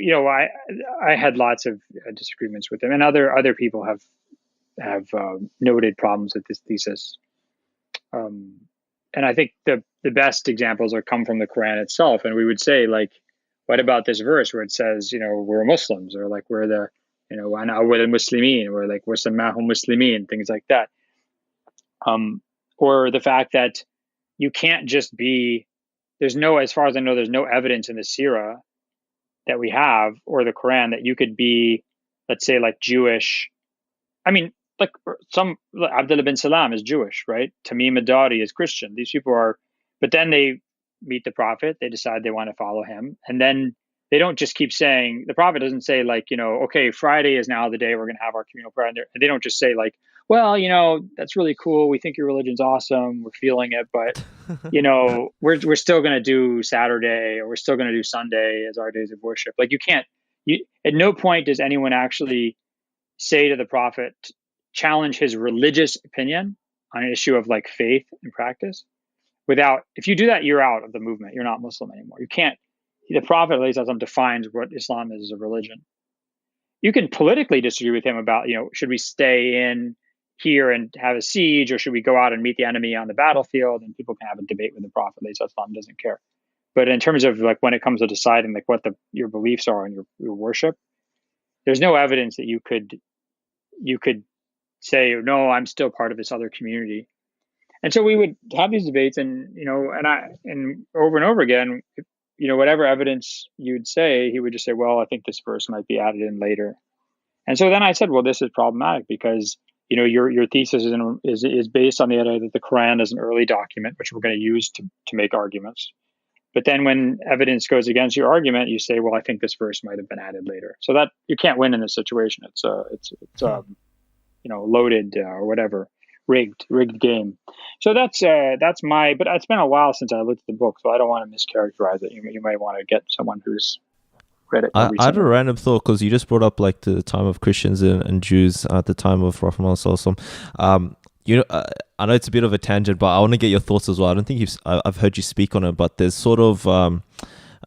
Speaker 2: you know, I had lots of disagreements with him, and other people have noted problems with this thesis. And I think the best examples come from the Quran itself. And we would say, like, what about this verse where it says, you know, we're Muslims, or like we're the, you know, we're the Muslimin, or like we're Samahum Muslimin, things like that. Or the fact that you can't just be, as far as I know, there's no evidence in the Sirah that we have, or the Quran, that you could be, let's say, like Jewish. I mean, like Abdullah bin Salam is Jewish, right? Tamim ad-Dari is Christian. These people are, but then they meet the Prophet, they decide they want to follow him. And then they don't just keep saying, the Prophet doesn't say like, you know, okay, Friday is now the day we're going to have our communal prayer. And they don't just say like, well, you know, that's really cool, we think your religion's awesome, we're feeling it, but you know, we're still going to do Saturday, or we're still going to do Sunday as our days of worship. Like at no point does anyone actually say to the Prophet, challenge his religious opinion on an issue of like faith and practice. If you do that, you're out of the movement. You're not Muslim anymore. You can't. The Prophet defines what Islam is as a religion. You can politically disagree with him about, you know, should we stay in here and have a siege, or should we go out and meet the enemy on the battlefield? And people can have a debate with the Prophet. Islam doesn't care. But in terms of like when it comes to deciding like what your beliefs are and your worship, there's no evidence that you could say, no, I'm still part of this other community. And so we would have these debates, and over and over again, whatever evidence you'd say, he would just say, well, I think this verse might be added in later. And so then I said, well, this is problematic because your thesis is based on the idea that the Quran is an early document, which we're going to use to make arguments. But then when evidence goes against your argument, you say, well, I think this verse might have been added later. So that you can't win in this situation. It's loaded or whatever, rigged game. So that's my. But it's been a while since I looked at the book, so I don't want to mischaracterize it. You might want to get someone who's read it.
Speaker 1: I had a random thought because you just brought up like the time of Christians and Jews at the time of Rafael. I know it's a bit of a tangent, but I want to get your thoughts as well. I don't think I've heard you speak on it, but there's sort of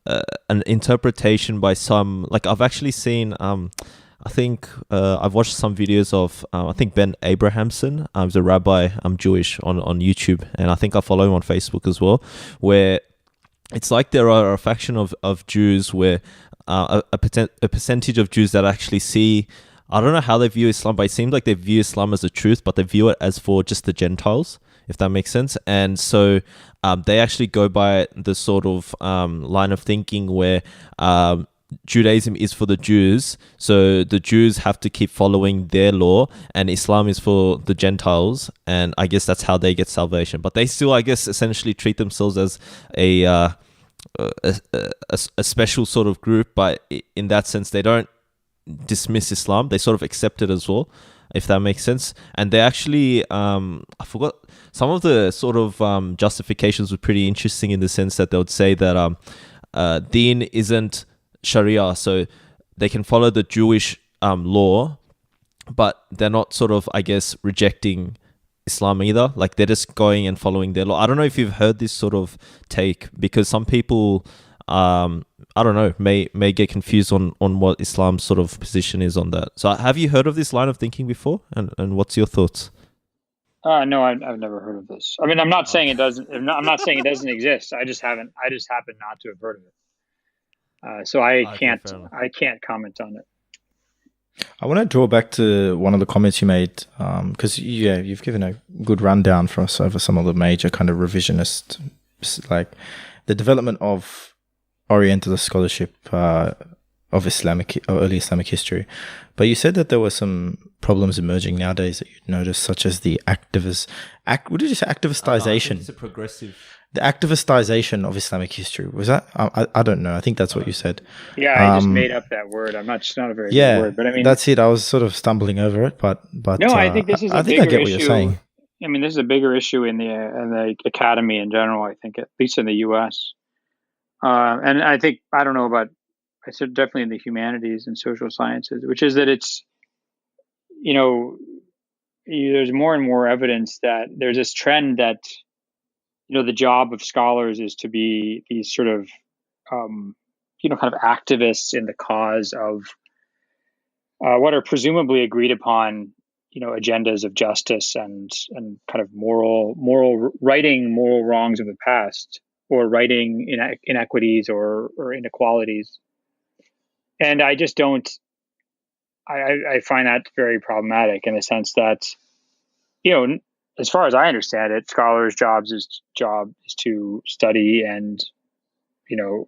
Speaker 1: an interpretation by some. Like I've actually seen. I think I've watched some videos of I think Ben Abrahamson. He's a rabbi. I'm Jewish on YouTube, and I think I follow him on Facebook as well. Where it's like there are a faction of Jews where a percentage of Jews that actually see. I don't know how they view Islam, but it seems like they view Islam as a truth, but they view it as for just the Gentiles, if that makes sense. And so they actually go by the sort of line of thinking where Judaism is for the Jews, so the Jews have to keep following their law, and Islam is for the Gentiles, and I guess that's how they get salvation. But they still, I guess, essentially treat themselves as a special sort of group, but in that sense, they don't dismiss Islam. They sort of accept it as well, if that makes sense. And they actually, I forgot, some of the sort of justifications were pretty interesting in the sense that they would say that Deen isn't Sharia, so they can follow the Jewish law, but they're not sort of, I guess, rejecting Islam either. Like they're just going and following their law. I don't know if you've heard this sort of take, because some people I don't know, may get confused on what Islam's sort of position is on that. So have you heard of this line of thinking before? And what's your thoughts?
Speaker 2: No, I've never heard of this. I mean, I'm not saying it doesn't. I'm not saying it doesn't exist. I just happen not to have heard of it. So I can't comment on it.
Speaker 3: I want to draw back to one of the comments you made, because you've given a good rundown for us over some of the major kind of revisionist, like the development of Orientalist scholarship of early Islamic history. But you said that there were some problems emerging nowadays that you'd noticed, such as the what did you say? Activistization.
Speaker 1: It's a progressive.
Speaker 3: The activistization of Islamic history. Was that? I don't know. I think that's what you said.
Speaker 2: Yeah, I just made up that word. It's not a very good word, but I mean,
Speaker 3: that's it. I was sort of stumbling over it, but no,
Speaker 2: I think this is. I
Speaker 3: think I get what you're saying.
Speaker 2: I mean, this is a bigger issue in the academy in general. I think, at least in the U.S. And I think, I don't know about, I said definitely in the humanities and social sciences, which is that it's, there's more and more evidence that there's this trend that, the job of scholars is to be these sort of, kind of activists in the cause of what are presumably agreed upon, agendas of justice and kind of righting moral wrongs of the past, or righting inequities or inequalities. And I just don't, I find that very problematic in the sense that, as far as I understand it, scholars' job is to study and,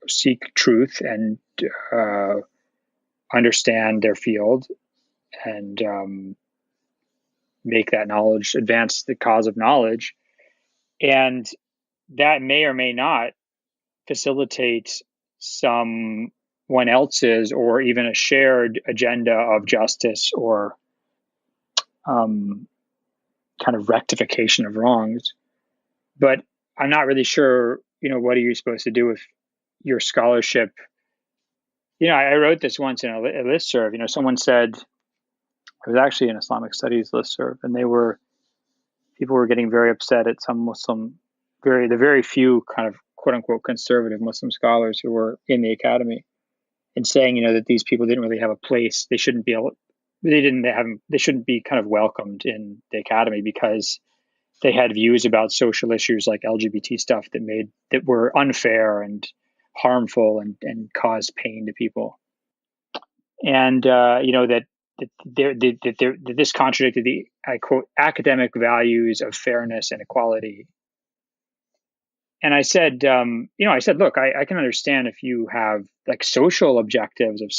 Speaker 2: seek truth and understand their field and make that knowledge, advance the cause of knowledge. And that may or may not facilitate someone else's or even a shared agenda of justice or kind of rectification of wrongs. But I'm not really sure, what are you supposed to do with your scholarship? I wrote this once in a listserv. Someone said, it was actually an Islamic studies listserv, and people were getting very upset at some Muslim, the very few kind of quote unquote conservative Muslim scholars who were in the academy, and saying, that these people didn't really have a place. They shouldn't be they shouldn't be kind of welcomed in the academy because they had views about social issues like LGBT stuff that were unfair and harmful and caused pain to people. And, that that this contradicted the, I quote, academic values of fairness and equality. And I said, I said, look, I can understand if you have like social objectives of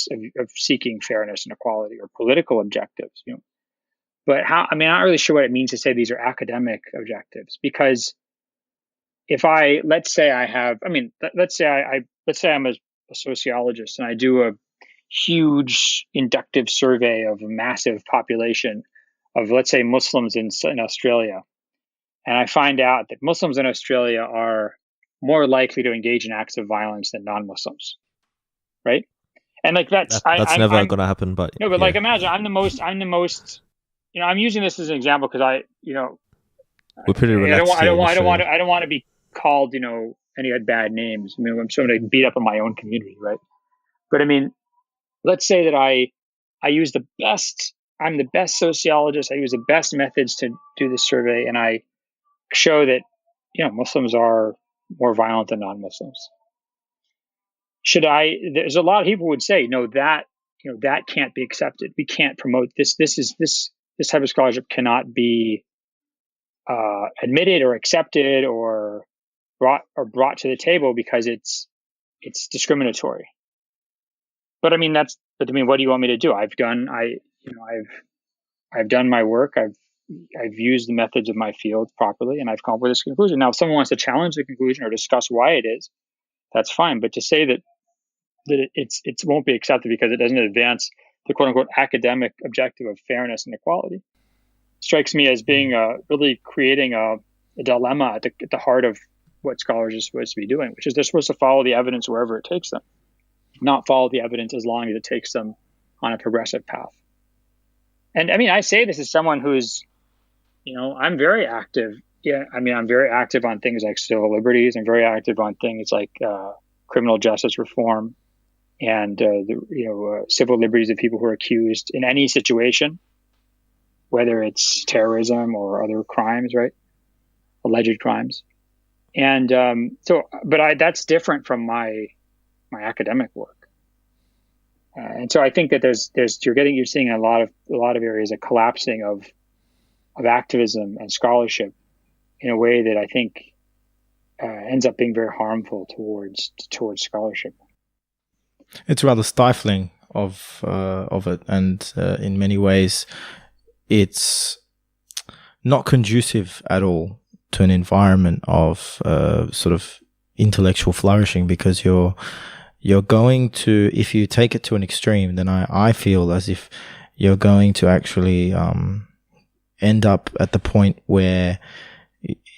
Speaker 2: seeking fairness and equality, or political objectives, but how? I mean, I'm not really sure what it means to say these are academic objectives, because if let's say I'm a sociologist and I do a huge inductive survey of a massive population of, let's say, Muslims in Australia, and I find out that Muslims in Australia are more likely to engage in acts of violence than non-Muslims, right? And like that's
Speaker 1: never going to happen. But
Speaker 2: no, but like imagine I'm the most. I'm using this as an example because
Speaker 1: we're pretty relaxed.
Speaker 2: I don't want to be called any bad names. I mean, I'm sort of beat up in my own community, right? But I mean, let's say that I use the best. I'm the best sociologist. I use the best methods to do this survey, and I show that Muslims are more violent than non-Muslims. There's a lot of people would say, no, that can't be accepted. We can't promote this. This type of scholarship cannot be admitted or accepted or brought to the table because it's discriminatory. But I mean, what do you want me to do? I've done my work. I've used the methods of my field properly, and I've come up with this conclusion. Now, if someone wants to challenge the conclusion or discuss why it is, that's fine. But to say that it won't be accepted because it doesn't advance the quote unquote academic objective of fairness and equality strikes me as being really creating a dilemma at the heart of what scholars are supposed to be doing, which is they're supposed to follow the evidence wherever it takes them, not follow the evidence as long as it takes them on a progressive path. And I mean, I say this as someone who's, I'm very active. Yeah, I mean, I'm very active on things like civil liberties. I'm very active on things like criminal justice reform and civil liberties of people who are accused in any situation, whether it's terrorism or other crimes, right? Alleged crimes. And that's different from my academic work. And so I think that you're seeing a lot of areas a collapsing of activism and scholarship in a way that I think ends up being very harmful towards scholarship.
Speaker 3: It's rather stifling of it, and in many ways, it's not conducive at all to an environment of sort of intellectual flourishing, because you're going to, if you take it to an extreme, then I feel as if you're going to actually end up at the point where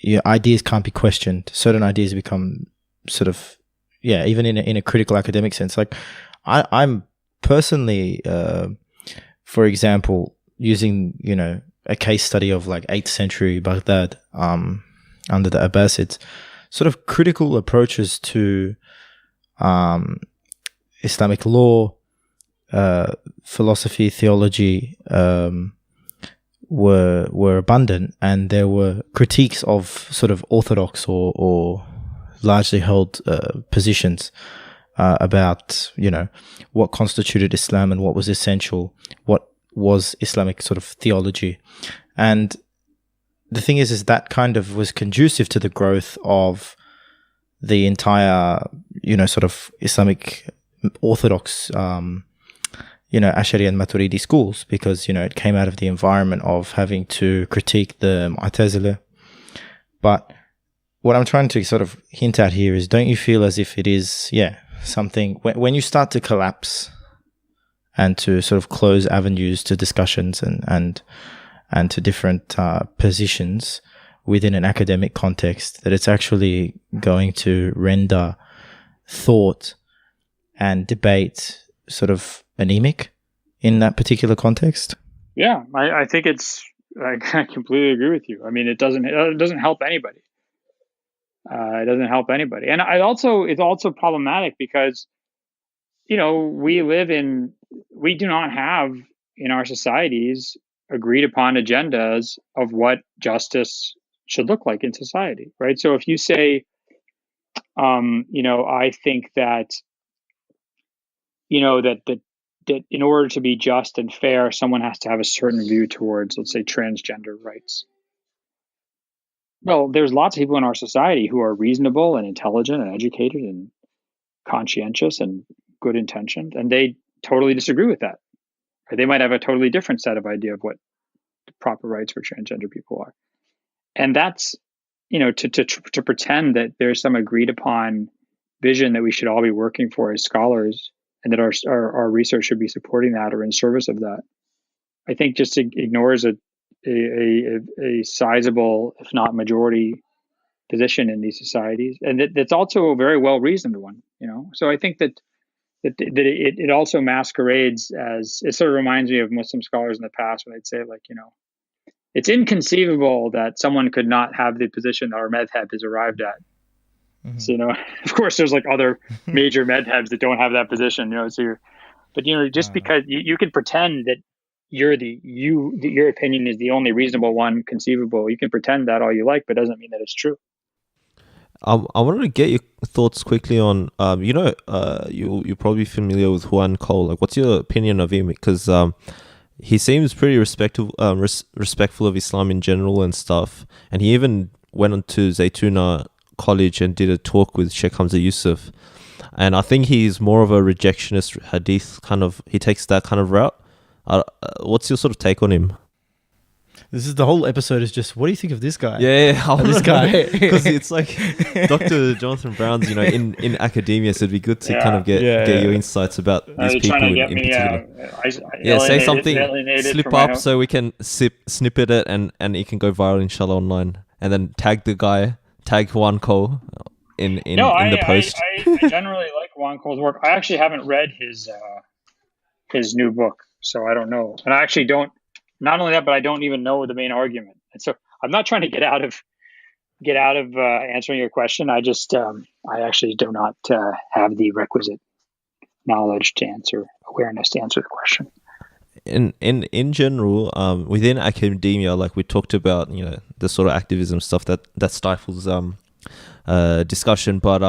Speaker 3: your ideas can't be questioned. Certain ideas become sort of, even in a critical academic sense. Like I'm personally, for example, using, a case study of like 8th century Baghdad under the Abbasids, sort of critical approaches to Islamic law, philosophy, theology were abundant, and there were critiques of sort of orthodox or largely held positions about what constituted Islam and what was essential, what was Islamic sort of theology. And the thing is that kind of was conducive to the growth of the entire sort of Islamic orthodox Ash'ari and Maturidi schools, because it came out of the environment of having to critique the Mu'tazila. But what I'm trying to sort of hint at here is, don't you feel as if it is something when you start to collapse and to sort of close avenues to discussions and to different positions within an academic context, that it's actually going to render thought and debate sort of anemic in that particular context?
Speaker 2: Yeah, I think I completely agree with you. I mean, it doesn't help anybody. It doesn't help anybody. And it's also problematic because, we do not have in our societies agreed upon agendas of what justice should look like in society, right? So if you say, I think that, that in order to be just and fair, someone has to have a certain view towards, let's say, transgender rights. Well, there's lots of people in our society who are reasonable and intelligent and educated and conscientious and good intentioned, and they totally disagree with that. Or they might have a totally different set of idea of what the proper rights for transgender people are. And that's, to pretend that there's some agreed upon vision that we should all be working for as scholars, and that our research should be supporting that or in service of that, I think just ignores a sizable, if not majority, position in these societies, and that's also a very well reasoned one. So I think that it also masquerades as, it sort of reminds me of Muslim scholars in the past when they'd say, like, it's inconceivable that someone could not have the position that our madhab has arrived at. Mm-hmm. So, of course, there's like other major madhabs that don't have that position. Just because you can pretend that your opinion is the only reasonable one conceivable, you can pretend that all you like, but it doesn't mean that it's true.
Speaker 1: I wanted to get your thoughts quickly on, you're probably familiar with Juan Cole. Like, what's your opinion of him? Because he seems pretty respectful of Islam in general and stuff. And he even went on to Zaytuna College and did a talk with Sheikh Hamza Yusuf. And I think he's more of a rejectionist Hadith he takes that kind of route. What's your sort of take on him?
Speaker 3: This is the whole episode is just, what do you think of this guy?
Speaker 1: Yeah,
Speaker 3: this guy.
Speaker 1: Because it's like Dr. Jonathan Brown's, in academia, so it'd be good to kind of get your insights about these people in particular. Say something, slip up so we can snippet it and it can go viral, inshallah, online. And then tag Juan Cole in the post.
Speaker 2: I generally like Juan Cole's work. I actually haven't read his new book, so I don't know. And I actually don't. Not only that, but I don't even know the main argument. And so I'm not trying to get out of answering your question. I just I actually do not have the requisite knowledge awareness to answer the question.
Speaker 1: In general, within academia, like we talked about, the sort of activism stuff that stifles discussion. But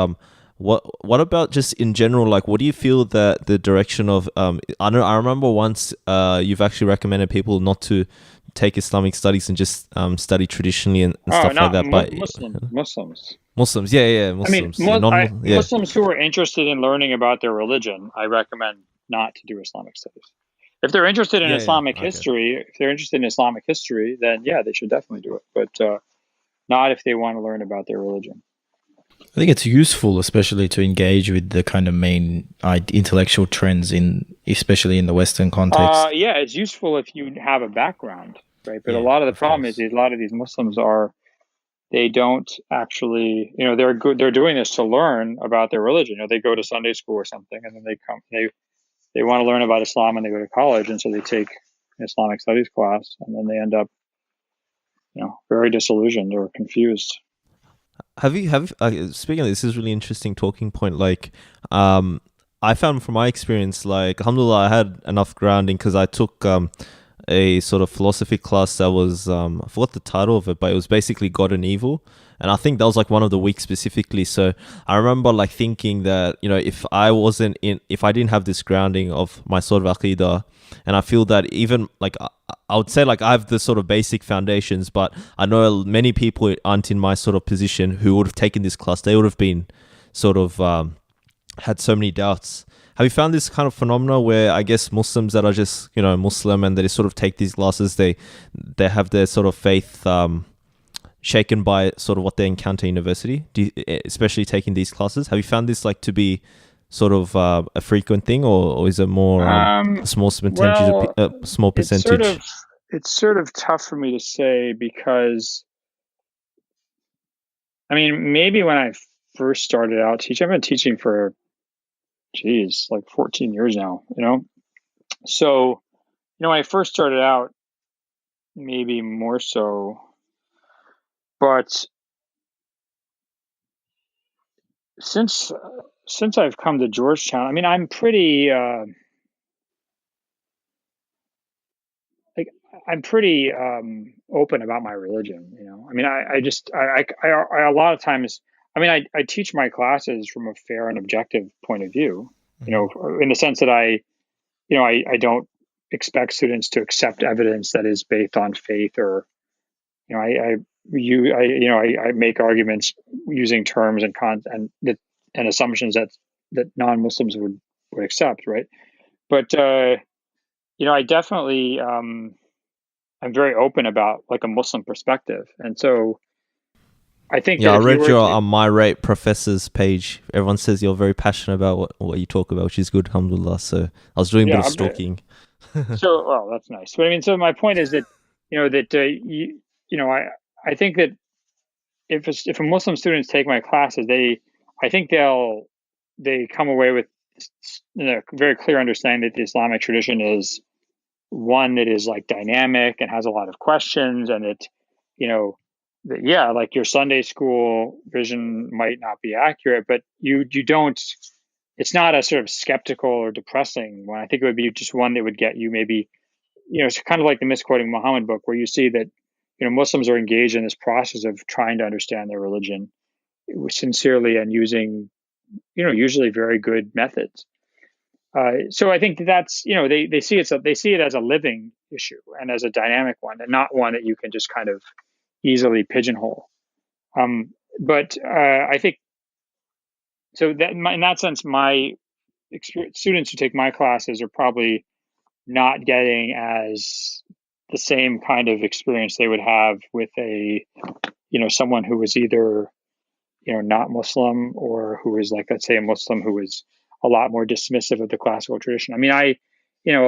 Speaker 1: what about just in general? Like, what do you feel that the direction of? I remember once you've actually recommended people not to take Islamic studies and just study traditionally and stuff like that. But Muslims, yeah, Muslims.
Speaker 2: I mean, Muslims who are interested in learning about their religion, I recommend not to do Islamic studies. If they're interested in Islamic history, then they should definitely do it. But not if they want to learn about their religion.
Speaker 3: I think it's useful, especially to engage with the kind of main intellectual trends especially in the Western context.
Speaker 2: It's useful if you have a background, right? But a lot of the problem is a lot of these Muslims they don't actually, they're doing this to learn about their religion. They go to Sunday school or something, and then they want to learn about Islam, and they go to college, and so they take an Islamic studies class, and then they end up, very disillusioned or confused.
Speaker 1: Have you speaking of this is really interesting talking point. Like, I found from my experience, like, alhamdulillah, I had enough grounding because I took a sort of philosophy class that was I forgot the title of it, but it was basically God and Evil, and I think that was like one of the weeks specifically. So I remember like thinking that if I didn't have this grounding of my sort of aqidah, and I feel that even like I would say like I have the sort of basic foundations, but I know many people aren't in my sort of position who would have taken this class. They would have been sort of had so many doubts. Have you found this kind of phenomena where I guess Muslims that are just Muslim and they sort of take these classes, they have their sort of faith shaken by sort of what they encounter in university, especially taking these classes? Have you found this like to be sort of a frequent thing, or is it more a small percentage?
Speaker 2: It's sort of tough for me to say because, I mean, maybe when I first started out teaching, I've been teaching for, like 14 years now, So, when I first started out, maybe more so, but since I've come to Georgetown, I mean, I'm pretty open about my religion. I mean, I a lot of times, I mean, I teach my classes from a fair and objective point of view, in the sense that I I don't expect students to accept evidence that is based on faith, or I make arguments using terms and assumptions that non-Muslims would accept, right? But I definitely I'm very open about like a Muslim perspective, and so I think
Speaker 1: Yeah,
Speaker 2: that
Speaker 1: I
Speaker 2: if you
Speaker 1: read
Speaker 2: were
Speaker 1: your
Speaker 2: to,
Speaker 1: My Rate Professor's page. Everyone says you're very passionate about what you talk about, which is good, alhamdulillah. So I was doing a bit of stalking.
Speaker 2: so well, that's nice. But I mean, so my point is that I think that if a Muslim students take my classes, I think they come away with a very clear understanding that the Islamic tradition is one that is like dynamic and has a lot of questions, and like your Sunday school vision might not be accurate, but you don't. It's not a sort of skeptical or depressing one. I think it would be just one that would get you maybe, it's kind of like the Misquoting Muhammad book, where you see that Muslims are engaged in this process of trying to understand their religion sincerely and using usually very good methods. So I think that's they see it as a living issue and as a dynamic one, and not one that you can just kind of easily pigeonhole. But I think so that in that sense, my students who take my classes are probably not getting as the same kind of experience they would have with someone who was either not Muslim, or who was, like, let's say, a Muslim who was a lot more dismissive of the classical tradition. I mean, a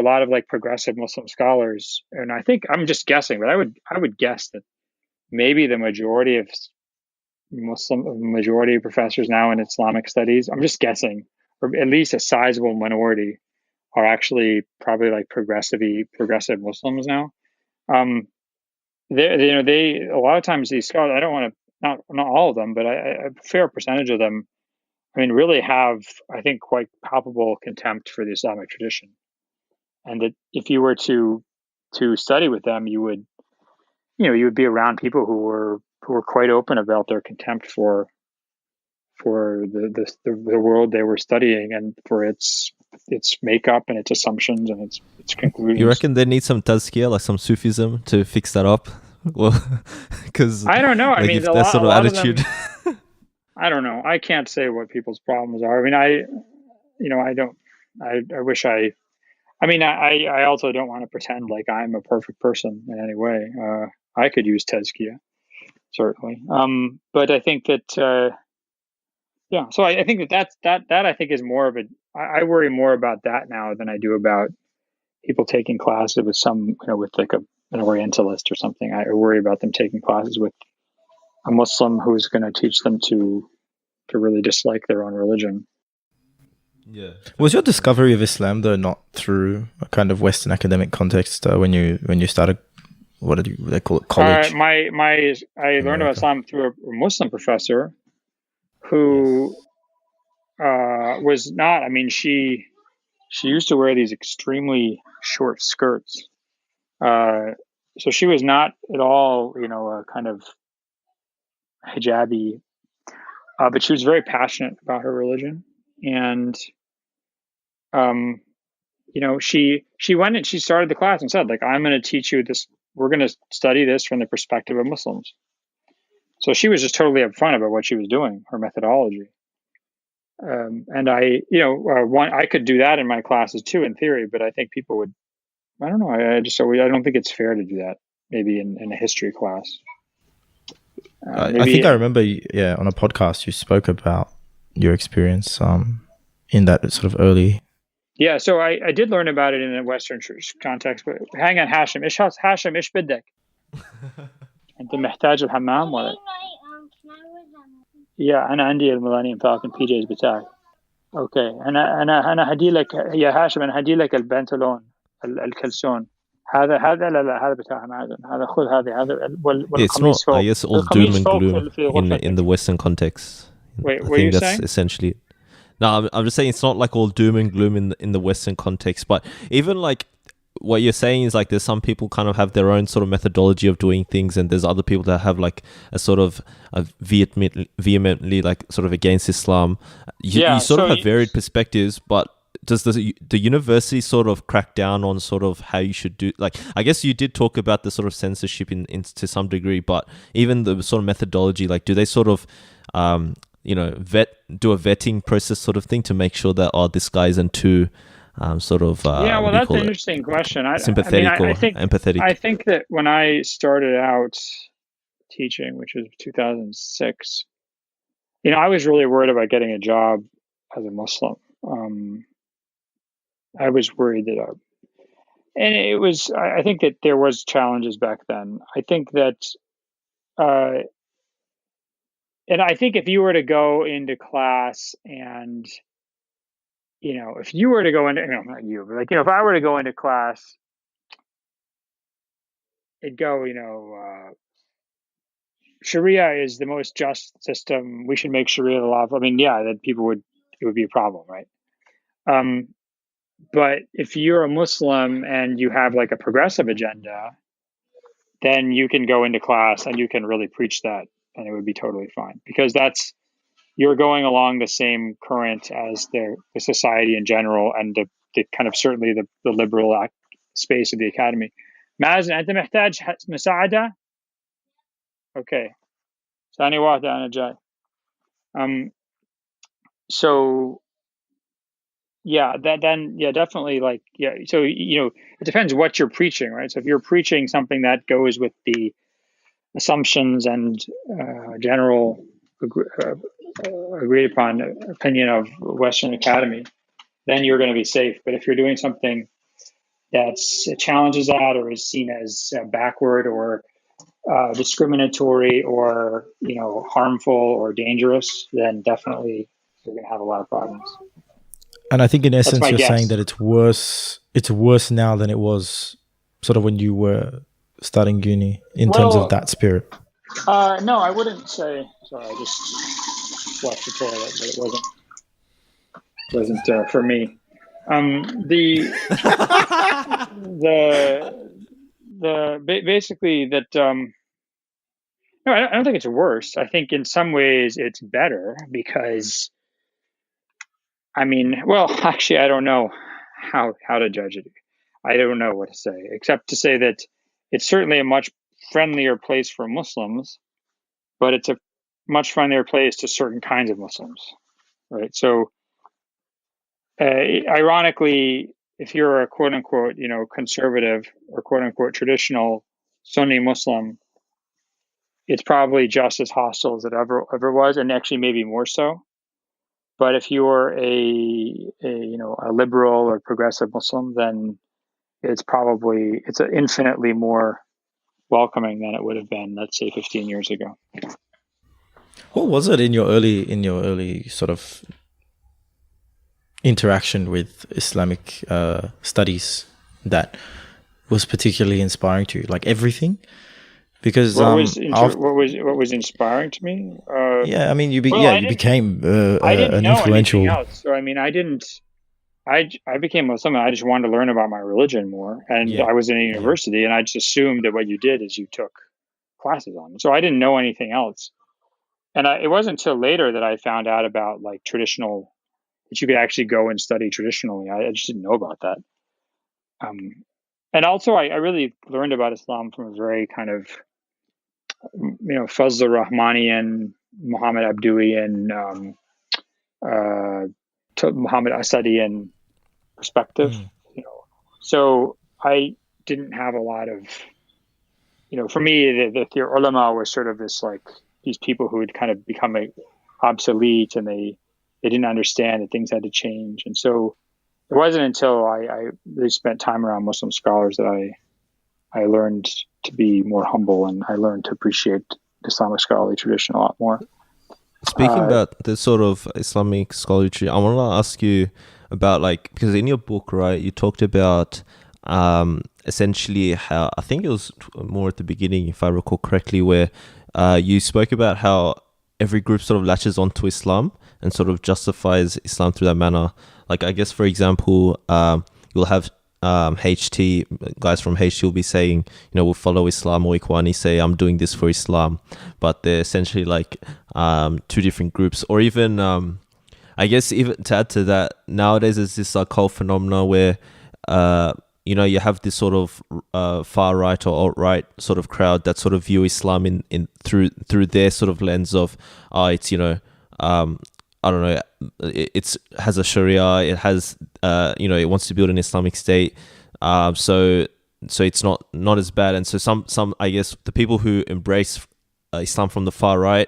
Speaker 2: lot of like progressive Muslim scholars, and I think I'm just guessing, but I would guess that maybe the majority of professors now in Islamic studies, I'm just guessing, or at least a sizable minority, are actually probably like progressive Muslims now. They a lot of times these scholars, I don't want to, not all of them, but a fair percentage of them, I mean, really have, I think, quite palpable contempt for the Islamic tradition, and that if you were to study with them, you would be around people who were quite open about their contempt for the world they were studying, and for its makeup and its assumptions and its conclusions.
Speaker 1: You reckon they need some tazkiyah, like some Sufism, to fix that up? Well, because
Speaker 2: I don't know. I mean,
Speaker 1: that sort of attitude.
Speaker 2: I don't know. I can't say what people's problems are. I mean, I don't. I wish I. I mean, I also don't want to pretend like I'm a perfect person in any way. I could use tazkiyah, certainly. But I think that. Yeah. So I think that I think is more of a. I worry more about that now than I do about people taking classes with with like an orientalist or something. I worry about them taking classes with a Muslim who's going to teach them to really dislike their own religion.
Speaker 1: Yeah.
Speaker 3: Was your discovery of Islam though not through a kind of Western academic context when you started? What did they call it? College.
Speaker 2: I learned about Islam through a Muslim professor who was not. I mean, she used to wear these extremely short skirts. So she was not at all, a kind of hijabi, but she was very passionate about her religion. And, she went and she started the class and said, like, I'm going to teach you this. We're going to study this from the perspective of Muslims. So she was just totally upfront about what she was doing, her methodology. And I could do that in my classes too, in theory, but I think people would, I don't know. I don't think it's fair to do that. Maybe in a history class.
Speaker 3: I think I remember, on a podcast you spoke about your experience in that sort of early.
Speaker 2: Yeah, so I did learn about it in a Western church context. But hang on, Hashim, إيش بدك? أنت محتاج الحمام ولا؟ Yeah, أنا عندي الميلانيوم فالكون PJs بتاعي. أوكي، أنا هدي لك يا هاشم، أنا هدي لك البنطلون الكلسون. هذا لا هذا بتاع معدن. هذا خذ هذا
Speaker 1: It's not, I guess, all doom and gloom in the Western context.
Speaker 2: Wait,
Speaker 1: I
Speaker 2: what are
Speaker 1: think
Speaker 2: you
Speaker 1: that's
Speaker 2: saying?
Speaker 1: essentially. No, I'm just saying it's not like all doom and gloom in the Western context, but even like what you're saying is like there's some people kind of have their own sort of methodology of doing things, and there's other people that have like a sort of vehemently like sort of against Islam. You sort of have varied perspectives, but does the university sort of crack down on sort of how you should do, like, I guess you did talk about the sort of censorship in to some degree, but even the sort of methodology, like, do they sort of do a vetting process sort of thing to make sure that this guy isn't too sort of
Speaker 2: yeah, well, that's an interesting question.
Speaker 1: Sympathetic or empathetic.
Speaker 2: I think that when I started out teaching, which was 2006, I was really worried about getting a job as a Muslim. I was worried that, and it was, I think that there was challenges back then. I think that, and I think if you were to go into class and, if you were to go into, not you, but like, if I were to go into class, it'd go, Sharia is the most just system. We should make Sharia the law. I mean, yeah, that it would be a problem, right? But if you're a Muslim and you have like a progressive agenda, then you can go into class and you can really preach that, and it would be totally fine, because you're going along the same current as the society in general, and the kind of certainly the liberal space of the academy. Mazen, أنت محتاج مساعدة? Okay. ثانية واحدة أنا جاي. So yeah, definitely, like, yeah. So, it depends what you're preaching, right? So if you're preaching something that goes with the assumptions and general agreed upon opinion of Western Academy, then you're going to be safe. But if you're doing something that challenges that, or is seen as backward or discriminatory or harmful or dangerous, then definitely you're going to have a lot of problems.
Speaker 3: And I think in essence you're saying that it's worse now than it was sort of when you were starting uni in terms of that spirit.
Speaker 2: No, I wouldn't say. Sorry, I just flushed the toilet, but it wasn't for me. Basically that. No, I don't think it's worse. I think in some ways it's better, because, actually, I don't know how to judge it. I don't know what to say, except to say that it's certainly a much friendlier place for Muslims, but it's a much friendlier place to certain kinds of Muslims, right? So, ironically, if you're a quote unquote, conservative or quote unquote traditional Sunni Muslim, it's probably just as hostile as it ever was, and actually maybe more so. But if you're a liberal or progressive Muslim, then it's infinitely more welcoming than it would have been, let's say, 15 years ago.
Speaker 3: What was it in your early sort of interaction with Islamic studies that was particularly inspiring to you? Like everything? Because
Speaker 2: what was inspiring to me?
Speaker 3: Yeah, I mean, you became an influential.
Speaker 2: Else. So I became Muslim, and I just wanted to learn about my religion more. And I was in a university, and I just assumed that what you did is you took classes on it. So I didn't know anything else. And it wasn't until later that I found out about like traditional, that you could actually go and study traditionally. I just didn't know about that. And also I really learned about Islam from a very kind of, Fazl Rahmanian, Muhammad Abduian, Muhammad Asadian perspective. So I didn't have a lot of, for me, the ulama was sort of this, like, these people who had kind of become obsolete, and they didn't understand that things had to change. And so it wasn't until I really spent time around Muslim scholars that I learned to be more humble, and I learned to appreciate the Islamic scholarly tradition a lot more.
Speaker 1: Speaking about the sort of Islamic scholarly, I want to ask you about, like, because in your book, right, you talked about essentially how, I think it was more at the beginning, if I recall correctly, where you spoke about how every group sort of latches onto Islam and sort of justifies Islam through that manner. Like, I guess, for example, you'll have HT guys from HT will be saying, we'll follow Islam, or Ikhwani say, I'm doing this for Islam, but they're essentially like two different groups. Or even I guess even to add to that, nowadays there's this cult phenomena where, you have this sort of far right or alt right sort of crowd that sort of view Islam in through their sort of lens of, it's I don't know, it has a Sharia, it has it wants to build an Islamic state, so it's not as bad, and so some I guess the people who embrace Islam from the far right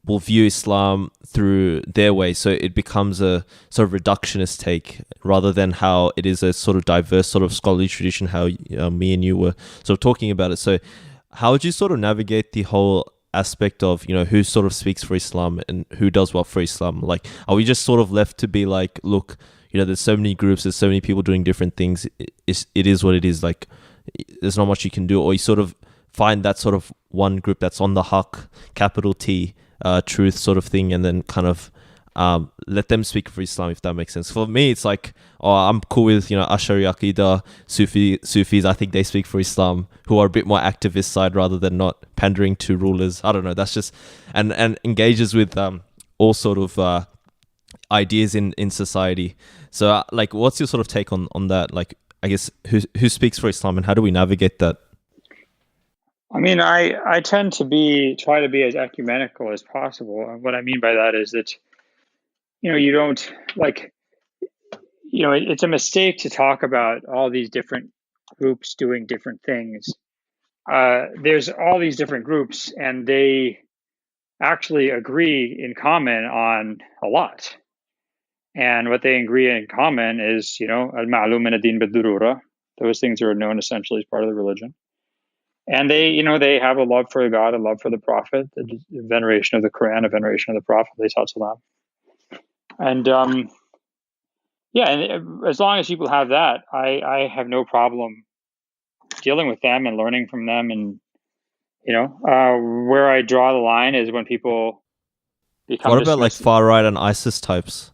Speaker 1: will view Islam through their way, so it becomes a sort of reductionist take rather than how it is a sort of diverse sort of scholarly tradition, how me and you were sort of talking about it. So how would you sort of navigate the whole aspect of who sort of speaks for Islam and who does what for Islam? Like, are we just sort of left to be like, look, there's so many groups, there's so many people doing different things, it is what it is, like there's not much you can do, or you sort of find that sort of one group that's on the haq, capital T, truth sort of thing, and then kind of let them speak for Islam, if that makes sense. For me, it's like, I'm cool with Ash'ari Aqidah, Sufis. I think they speak for Islam, who are a bit more activist side rather than not pandering to rulers. I don't know. That's just and engages with all sort of ideas in society. So like, what's your sort of take on that? Like, I guess who speaks for Islam and how do we navigate that?
Speaker 2: I mean, I tend to try to be as ecumenical as possible. And what I mean by that is that, you don't it's a mistake to talk about all these different groups doing different things. There's all these different groups and they actually agree in common on a lot. And what they agree in common is, al-ma'lum min ad-din bid-durura. Those things are known essentially as part of the religion. And they, they have a love for God, a love for the Prophet, a veneration of the Quran, a veneration of the Prophet, and and as long as people have that, I have no problem dealing with them and learning from them. And where I draw the line is when people become.
Speaker 1: What about like far right and ISIS types?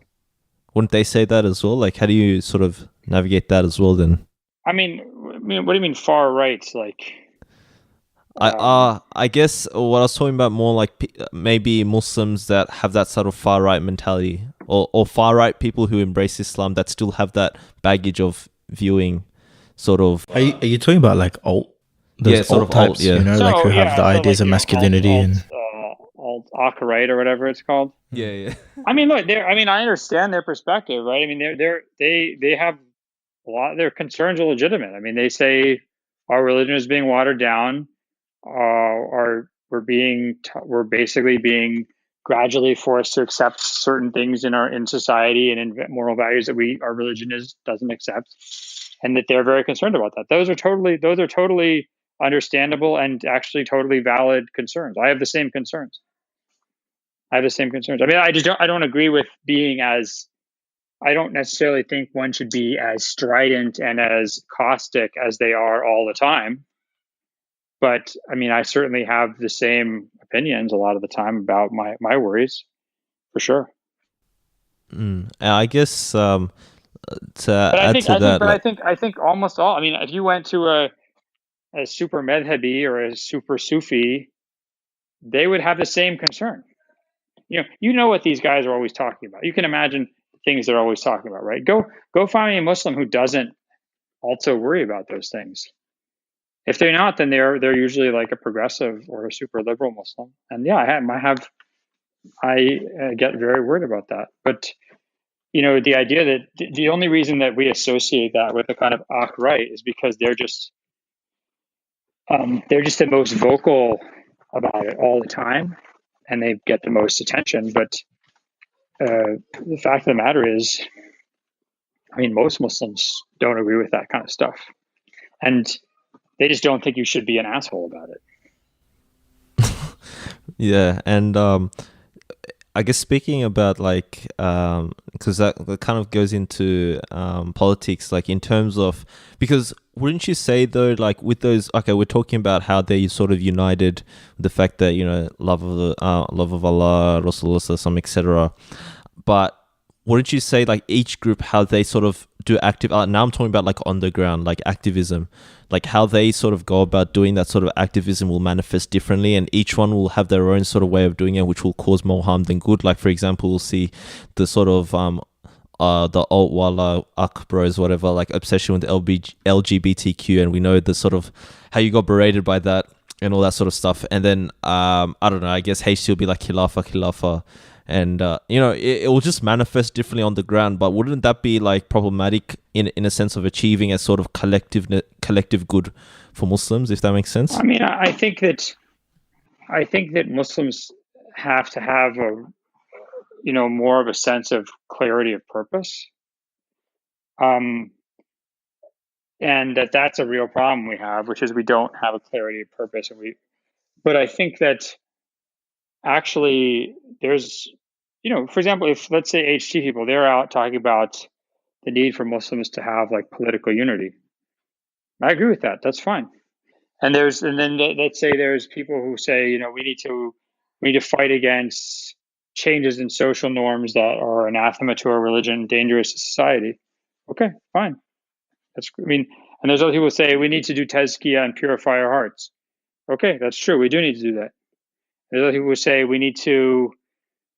Speaker 1: Wouldn't they say that as well? Like, how do you sort of navigate that as well? Then,
Speaker 2: I mean, what do you mean far right? Like.
Speaker 1: I guess what I was talking about more like maybe Muslims that have that sort of far right mentality, or far right people who embrace Islam that still have that baggage of viewing, sort of.
Speaker 3: Are you talking about like alt? Those
Speaker 1: sort
Speaker 3: alt
Speaker 1: of
Speaker 3: types,
Speaker 1: alt, yeah.
Speaker 3: Like who have the ideas of masculinity and
Speaker 2: alt-right or whatever it's called.
Speaker 1: Yeah.
Speaker 2: I mean, look, I understand their perspective, right? I mean, they have a lot. Their concerns are legitimate. I mean, they say our religion is being watered down. We're basically being gradually forced to accept certain things in society and in moral values that our religion doesn't accept, and that they're very concerned about that. Those are totally understandable and actually totally valid concerns. I have the same concerns. I mean, I don't agree with being as. I don't necessarily think one should be as strident and as caustic as they are all the time. But I mean, I certainly have the same opinions a lot of the time about my worries, for sure.
Speaker 1: I guess to add to that,
Speaker 2: I think almost all. I mean, if you went to a super madhabi or a super Sufi, they would have the same concern. You know what these guys are always talking about. You can imagine things they're always talking about, right? Go find me a Muslim who doesn't also worry about those things. If they're not, then they're usually like a progressive or a super liberal Muslim. And yeah, I get very worried about that. But the idea that the only reason that we associate that with a kind of right is because they're just the most vocal about it all the time, and they get the most attention. But the fact of the matter is, I mean, most Muslims don't agree with that kind of stuff, and they just don't think you should be an asshole about it.
Speaker 1: Yeah, and I guess speaking about like, because that kind of goes into politics, like in terms of, because wouldn't you say though, like with those, okay, we're talking about how they sort of united the fact that love of Allah, Rasulullah, etc. But wouldn't you say like each group, how they sort of do active, now I'm talking about like on the ground, like activism, like how they sort of go about doing that sort of activism will manifest differently, and each one will have their own sort of way of doing it, which will cause more harm than good. Like, for example, we'll see the sort of the alt walla bros, whatever, like obsession with LGBTQ, and we know the sort of how you got berated by that and all that sort of stuff. And then I don't know, I guess HC will be like khilafa, and it will just manifest differently on the ground. But wouldn't that be like problematic in a sense of achieving a sort of collective good for Muslims, if that makes sense?
Speaker 2: I mean, I think that Muslims have to have more of a sense of clarity of purpose, and that's a real problem we have, which is we don't have a clarity of purpose, but I think that actually there's, for example, if let's say HT people, they're out talking about the need for Muslims to have like political unity. I agree with that. That's fine. And then let's say there's people who say, we need to fight against changes in social norms that are anathema to our religion, dangerous to society. Okay, fine. And there's other people who say we need to do tazkiyah and purify our hearts. Okay, that's true. We do need to do that. There's other people who say we need to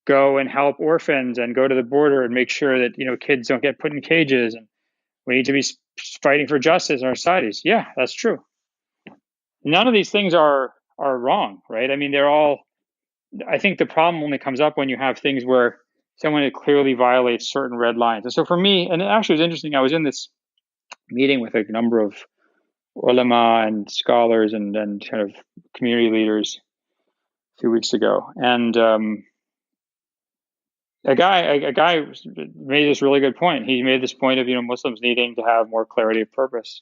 Speaker 2: go and help orphans and go to the border and make sure that, kids don't get put in cages, and we need to be fighting for justice in our societies. Yeah, that's true. None of these things are wrong, right? I mean, I think the problem only comes up when you have things where someone clearly violates certain red lines. And so for me, and it actually was interesting, I was in this meeting with a number of ulama and scholars and kind of community leaders a few weeks ago. And a guy made this really good point. He made this point of, Muslims needing to have more clarity of purpose.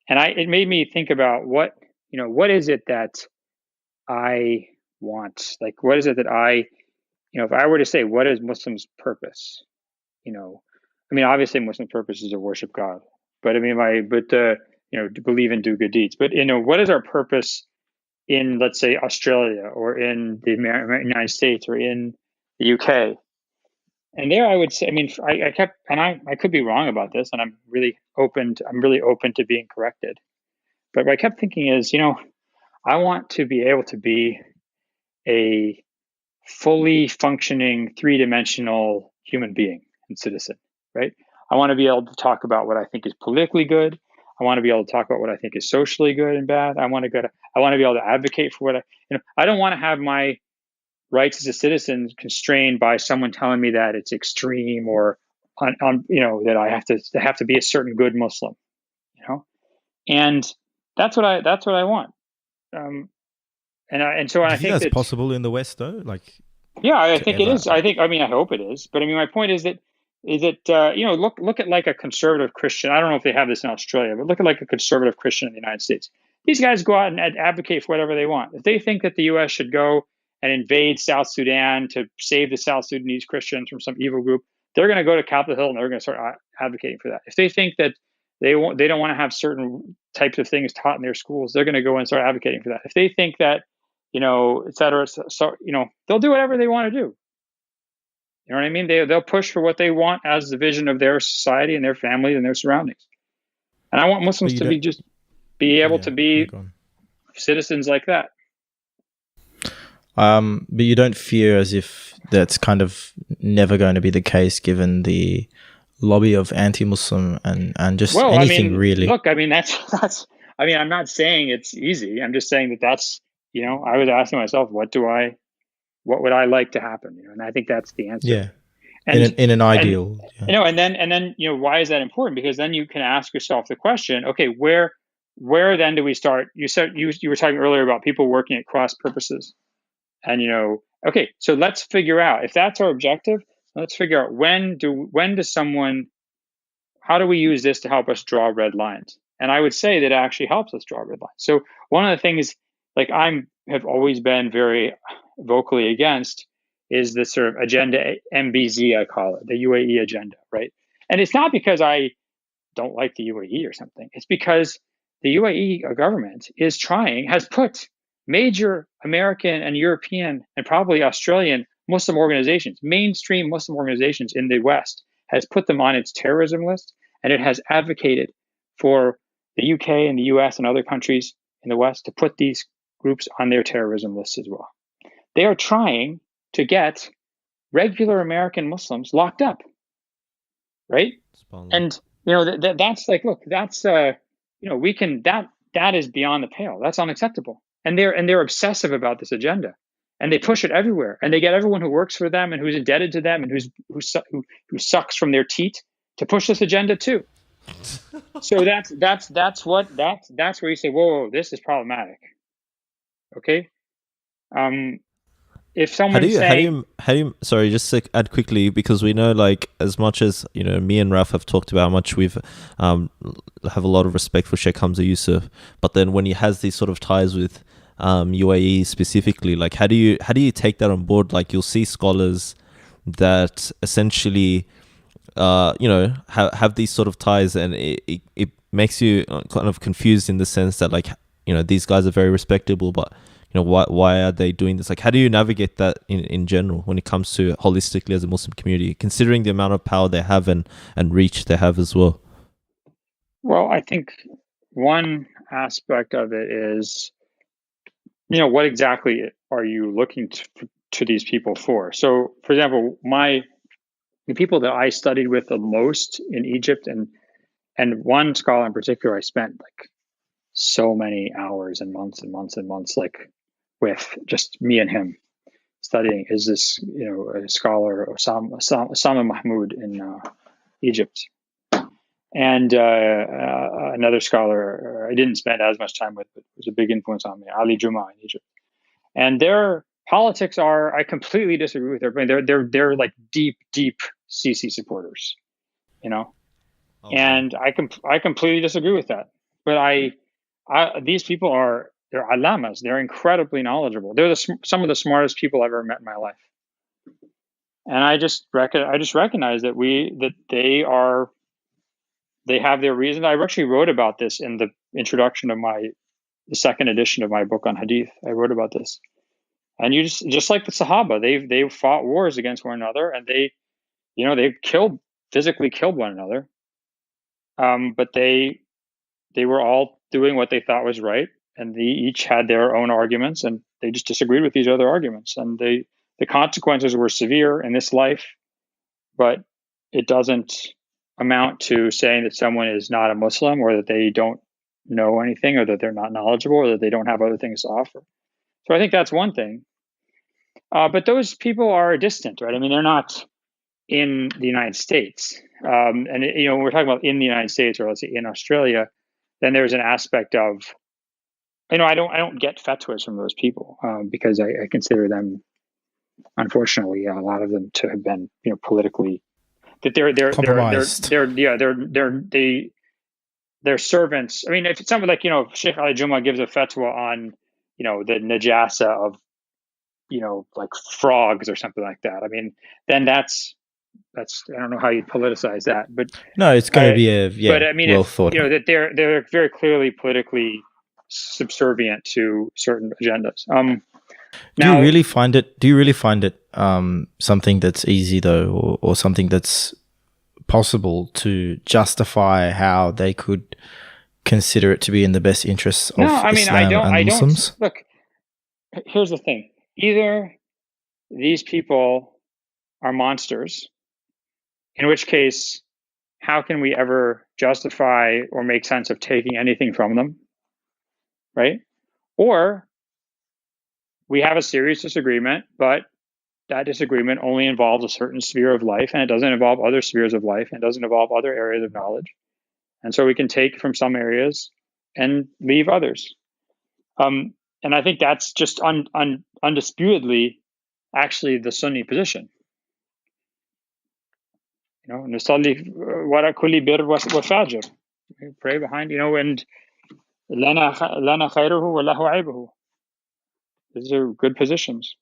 Speaker 2: And it made me think about what is it that I want? Like, what is it that if I were to say, what is Muslims' purpose? Obviously Muslim purpose is to worship God, but to believe and do good deeds. But, what is our purpose in, let's say, Australia or in the United States or in the UK? And there I would say, I could be wrong about this, and I'm really open to being corrected. But what I kept thinking is, I want to be able to be a fully functioning 3-dimensional human being and citizen, right? I want to be able to talk about what I think is politically good. I want to be able to talk about what I think is socially good and bad. I want to be able to advocate for what I don't want to have my rights as a citizen constrained by someone telling me that it's extreme or that I have to be a certain good Muslim, and that's what I want. So I think
Speaker 4: that's possible in the West, though.
Speaker 2: I think it is. I hope it is. But my point is that look at like a conservative Christian. I don't know if they have this in Australia, but look at like a conservative Christian in the United States. These guys go out and advocate for whatever they want. If they think that the U.S. should go and invade South Sudan to save the South Sudanese Christians from some evil group, they're going to go to Capitol Hill and they're going to start advocating for that. If they think that they don't want to have certain types of things taught in their schools, they're going to go and start advocating for that. If they think that, et cetera, so they'll do whatever they want to do. You know what I mean? They'll push for what they want as the vision of their society and their families and their surroundings. And I want Muslims to be able to be citizens like that.
Speaker 3: But you don't fear as if that's kind of never going to be the case, given the lobby of anti-Muslim and just anything really.
Speaker 2: Look, that's. I'm not saying it's easy. I'm just saying that's. I was asking myself, what would I like to happen? And I think that's the answer.
Speaker 3: Yeah. And in an ideal.
Speaker 2: And then why is that important? Because then you can ask yourself the question, okay, where then do we start? You said you were talking earlier about people working at cross purposes. And okay, so let's figure out if that's our objective. Let's figure out how do we use this to help us draw red lines? And I would say that it actually helps us draw red lines. So one of the things, like have always been very vocally against, is this sort of agenda MBZ, I call it, the UAE agenda, right? And it's not because I don't like the UAE or something. It's because the UAE government has put major American and European and probably Australian Muslim organizations, mainstream Muslim organizations in the West, has put them on its terrorism list, and it has advocated for the UK and the US and other countries in the West to put these groups on their terrorism list as well. They are trying to get regular American Muslims locked up, right? And that's like, look, that's we can that is beyond the pale. That's unacceptable. And they're obsessive about this agenda, and they push it everywhere. And they get everyone who works for them and who's indebted to them and who sucks from their teat to push this agenda too. So that's where you say, whoa, this is problematic. Okay. If someone
Speaker 1: how do you sorry, just to add quickly, because we know, like, as much as me and Raf have talked about how much we've have a lot of respect for Sheikh Hamza Yusuf, but then when he has these sort of ties with UAE specifically, like, how do you take that on board? Like, you'll see scholars that essentially have these sort of ties, and it makes you kind of confused in the sense that, like, these guys are very respectable, but why are they doing this? Like, how do you navigate that in general when it comes to holistically as a Muslim community, considering the amount of power they have and reach they have as well?
Speaker 2: Well, I think one aspect of it is, what exactly are you looking to these people for? So, for example, the people that I studied with the most in Egypt, and one scholar in particular, I spent like so many hours and months and months and months, like, with just me and him studying, is this, a scholar, Osama Mahmoud in Egypt. And another scholar I didn't spend as much time with, but was a big influence on me, Ali Juma in Egypt. And their politics I completely disagree with their, they're like deep Sisi supporters, and I completely disagree with that. But these people they're alamas. They're incredibly knowledgeable. They're some of the smartest people I've ever met in my life. And I just recognize that they have their reasons. I actually wrote about this in the introduction of the second edition of my book on Hadith. I wrote about this. And you just like the Sahaba, they fought wars against one another, and they physically killed one another. But they were all doing what they thought was right, and they each had their own arguments, and they just disagreed with these other arguments. And the consequences were severe in this life, but it doesn't amount to saying that someone is not a Muslim, or that they don't know anything, or that they're not knowledgeable, or that they don't have other things to offer. So I think that's one thing. But those people are distant, right? I mean, they're not in the United States. And when we're talking about in the United States, or let's say in Australia, then there's an aspect of, I don't get fatwas from those people, because I consider them, unfortunately, a lot of them to have been, politically, that
Speaker 3: compromised.
Speaker 2: They're servants. I mean, if it's something like, Sheikh Ali Juma gives a fatwa on, the najasa of, like frogs or something like that. I mean, then that's I don't know how you'd politicize that, but
Speaker 3: no, it's going to be
Speaker 2: but I mean,
Speaker 3: well thought.
Speaker 2: That they're very clearly politically subservient to certain agendas.
Speaker 3: Do you really find it something that's easy though, or something that's possible to justify how they could consider it to be in the best interests of Islam and Muslims?
Speaker 2: Look, here's the thing. Either these people are monsters, in which case, how can we ever justify or make sense of taking anything from them, right? Or we have a serious disagreement, but that disagreement only involves a certain sphere of life, and it doesn't involve other spheres of life, and it doesn't involve other areas of knowledge. And so we can take from some areas and leave others. And I think that's just undisputedly actually the Sunni position. Nusalli wara kulli bir wa fajr. Pray behind, and lana khayruhu wa lahu aibuhu. These are good positions.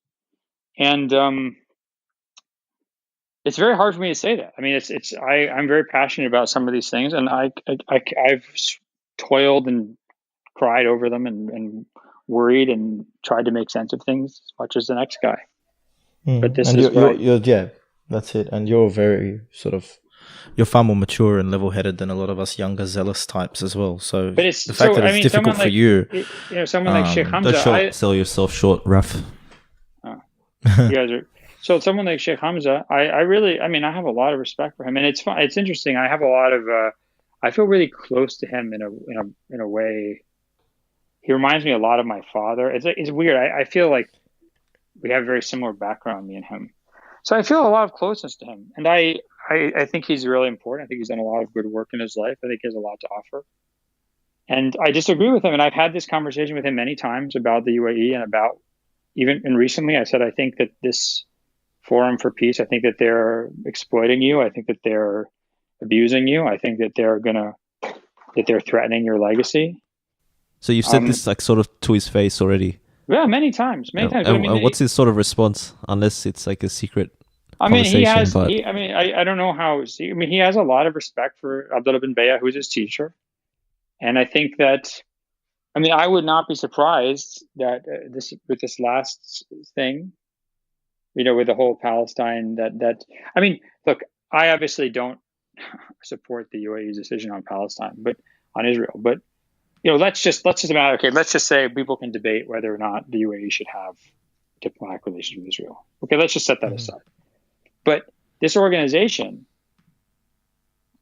Speaker 2: And it's very hard for me to say that. I mean, I'm very passionate about some of these things, and I've toiled and cried over them and worried and tried to make sense of things as much as the next guy. But this
Speaker 3: and
Speaker 2: is
Speaker 3: you're yeah, that's it. And you're very you're far more mature and level-headed than a lot of us younger zealous types as well. So
Speaker 2: but it's
Speaker 3: the fact that it's difficult for you,
Speaker 2: someone like Sheikh Hamza.
Speaker 1: Don't sell yourself short, Raf.
Speaker 2: You guys are so someone like Sheikh Hamza. I really, I mean, I have a lot of respect for him, and it's fun. It's interesting. I have a lot of. I feel really close to him in a way. He reminds me a lot of my father. It's weird. I feel like we have a very similar background, me and him. So I feel a lot of closeness to him, and I think he's really important. I think he's done a lot of good work in his life. I think he has a lot to offer. And I disagree with him, and I've had this conversation with him many times about the UAE and about and recently I said I think that this Forum for Peace, I think that they're exploiting you. I think that they're abusing you. I think that they're threatening your legacy.
Speaker 1: So you've said this like sort of to his face already.
Speaker 2: Yeah, many times.
Speaker 1: And what's his sort of response? Unless it's like a secret.
Speaker 2: I mean, I don't know how. I mean, he has a lot of respect for Abdullah bin Bayah, who's his teacher, and I think that. I mean, I would not be surprised that with this last thing, with the whole Palestine. I mean, look, I obviously don't support the UAE's decision on Palestine, but on Israel, but. Let's just say people can debate whether or not the UAE should have diplomatic relations with Israel. Okay, let's just set that aside. But this organization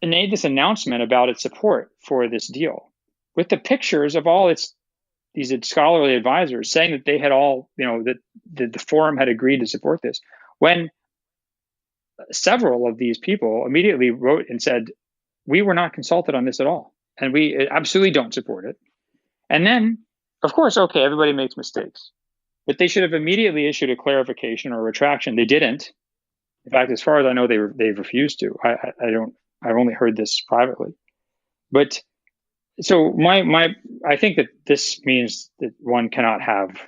Speaker 2: made this announcement about its support for this deal with the pictures of all these scholarly advisors saying that they had all, that the forum had agreed to support this. When several of these people immediately wrote and said, we were not consulted on this at all. And we absolutely don't support it. And then, of course, okay, everybody makes mistakes. But they should have immediately issued a clarification or a retraction. They didn't. In fact, as far as I know, they've refused to. I've only heard this privately. But so I think that this means that one cannot have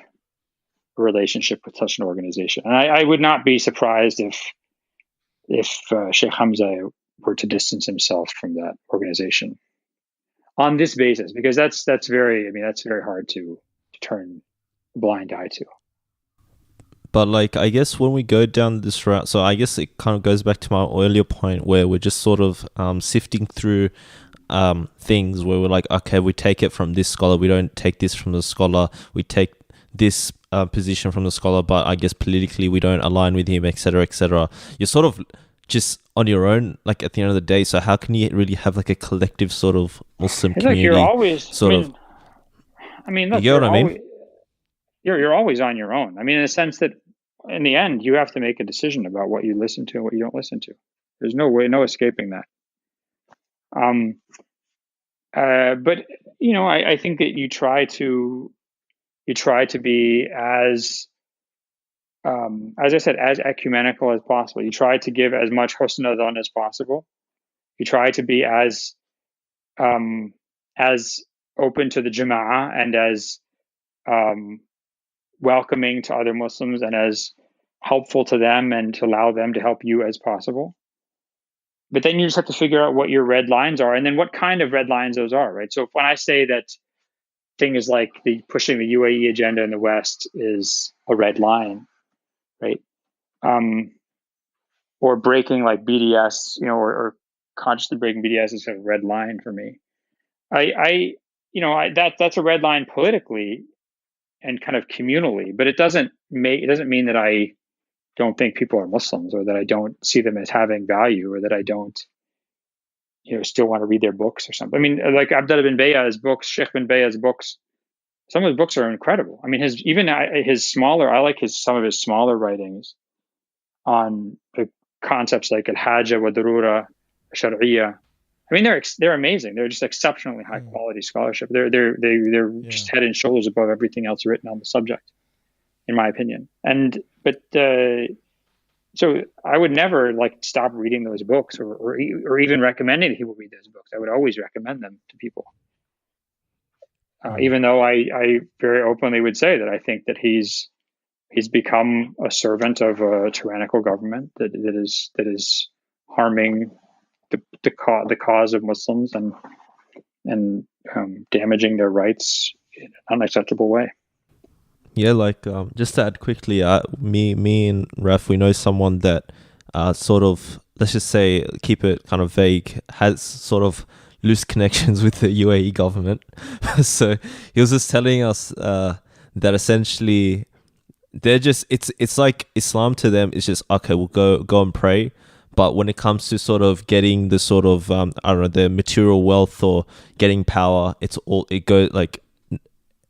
Speaker 2: a relationship with such an organization. And I would not be surprised if Sheikh Hamza were to distance himself from that organization. On this basis, because that's very hard to turn a blind eye to.
Speaker 1: But I guess when we go down this route, so I guess it kind of goes back to my earlier point where we're just sort of sifting through things where we're like, okay, we take it from this scholar, we don't take this from the scholar, we take this position from the scholar, but I guess politically we don't align with him, etc., etc. You're sort of just on your own, at the end of the day. So how can you really have a collective sort of Muslim community?
Speaker 2: You're always
Speaker 1: look, you get what I mean?
Speaker 2: You're always on your own. I mean, in the sense that in the end, you have to make a decision about what you listen to and what you don't listen to. There's no escaping that. But I think that you try to be as I said, as ecumenical as possible. You try to give as much husn adhan as possible. You try to be as open to the jama'ah and as welcoming to other Muslims and as helpful to them and to allow them to help you as possible. But then you just have to figure out what your red lines are and then what kind of red lines those are, right? So when I say that things like pushing the UAE agenda in the West is a red line, right? Or breaking BDS, or consciously breaking BDS is a red line for me. That's a red line politically and kind of communally, but it doesn't mean that I don't think people are Muslims or that I don't see them as having value or that I don't, still want to read their books or something. I mean, like Abdullah bin Bayah's books, Sheikh bin Bayah's books, some of his books are incredible. I mean, I like some of his smaller writings on the concepts like al-haja wa darura shar'iyya. I mean, they're amazing. They're just exceptionally high quality scholarship. They're just head and shoulders above everything else written on the subject, in my opinion. So I would never stop reading those books or even recommending that people read those books. I would always recommend them to people. Even though I very openly would say that I think that he's become a servant of a tyrannical government that is harming the cause of Muslims and damaging their rights in an unacceptable way.
Speaker 1: Yeah, like just to add quickly, me and Raf, we know someone that sort of, let's just say, keep it kind of vague, has sort of loose connections with the UAE government. So he was just telling us that essentially they're just, it's like Islam to them is just, okay, we'll go and pray. But when it comes to sort of getting the sort of I don't know, the material wealth or getting power, it goes like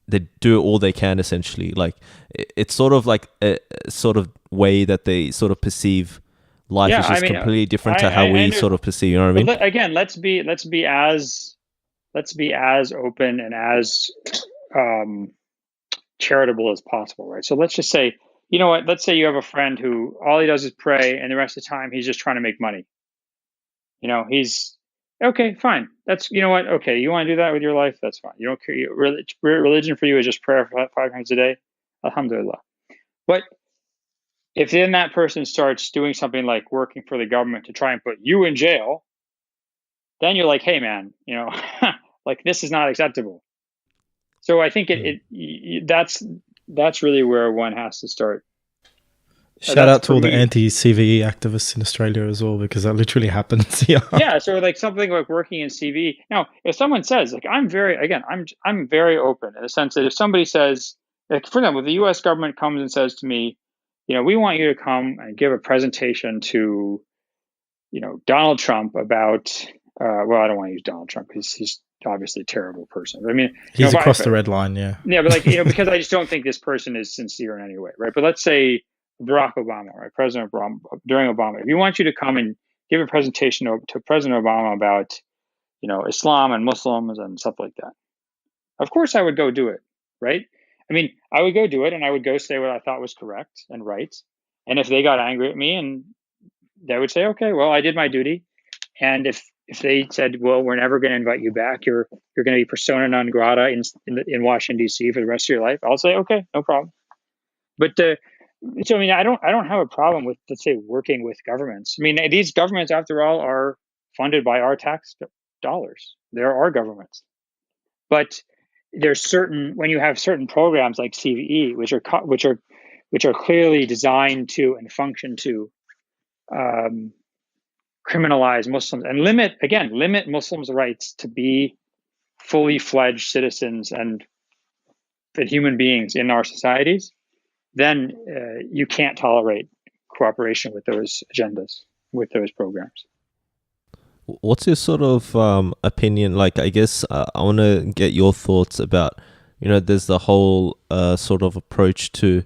Speaker 1: they do all they can essentially. Like it's sort of like a sort of way that they sort of perceive life is just completely different to how we sort of perceive. You know what I mean?
Speaker 2: Again, let's be as open and as charitable as possible, right? So let's just say, you know what? Let's say you have a friend who all he does is pray, and the rest of the time he's just trying to make money. You know, he's okay, fine. That's, you know what? Okay, you want to do that with your life? That's fine. You don't care. Religion for you is just prayer 5 times a day. Alhamdulillah. But if then that person starts doing something like working for the government to try and put you in jail, then you're like, hey, man, you know, like this is not acceptable. So I think that's really where one has to start.
Speaker 3: Shout out to all the anti-CVE activists in Australia as well, because that literally happens here.
Speaker 2: Yeah, so like something like working in CVE. Now, if someone says, like, I'm very open in the sense that if somebody says, like, for example, the U.S. government comes and says to me, you know, we want you to come and give a presentation to, you know, Donald Trump about, well, I don't want to use Donald Trump because he's obviously a terrible person. I mean,
Speaker 3: he's across the red line, yeah.
Speaker 2: Yeah, but like, you know, because I just don't think this person is sincere in any way, right? But let's say Barack Obama, right? President Obama, during Obama, if he wants you to come and give a presentation to President Obama about, you know, Islam and Muslims and stuff like that, of course I would go do it, right? I mean, I would go do it and I would go say what I thought was correct and right. And if they got angry at me, and they would say, okay, well, I did my duty. And if they said, well, we're never going to invite you back, you're going to be persona non grata in Washington, D.C. for the rest of your life, I'll say, okay, no problem. But so, I mean, I don't have a problem with, let's say, working with governments. I mean, these governments, after all, are funded by our tax dollars. There are governments. But there's when you have certain programs like CVE, which are clearly designed to and function to criminalize Muslims and limit Muslims' rights to be fully fledged citizens and human beings in our societies, then you can't tolerate cooperation with those agendas, with those programs.
Speaker 1: What's your sort of opinion? Like, I guess I want to get your thoughts about, you know, there's the whole sort of approach to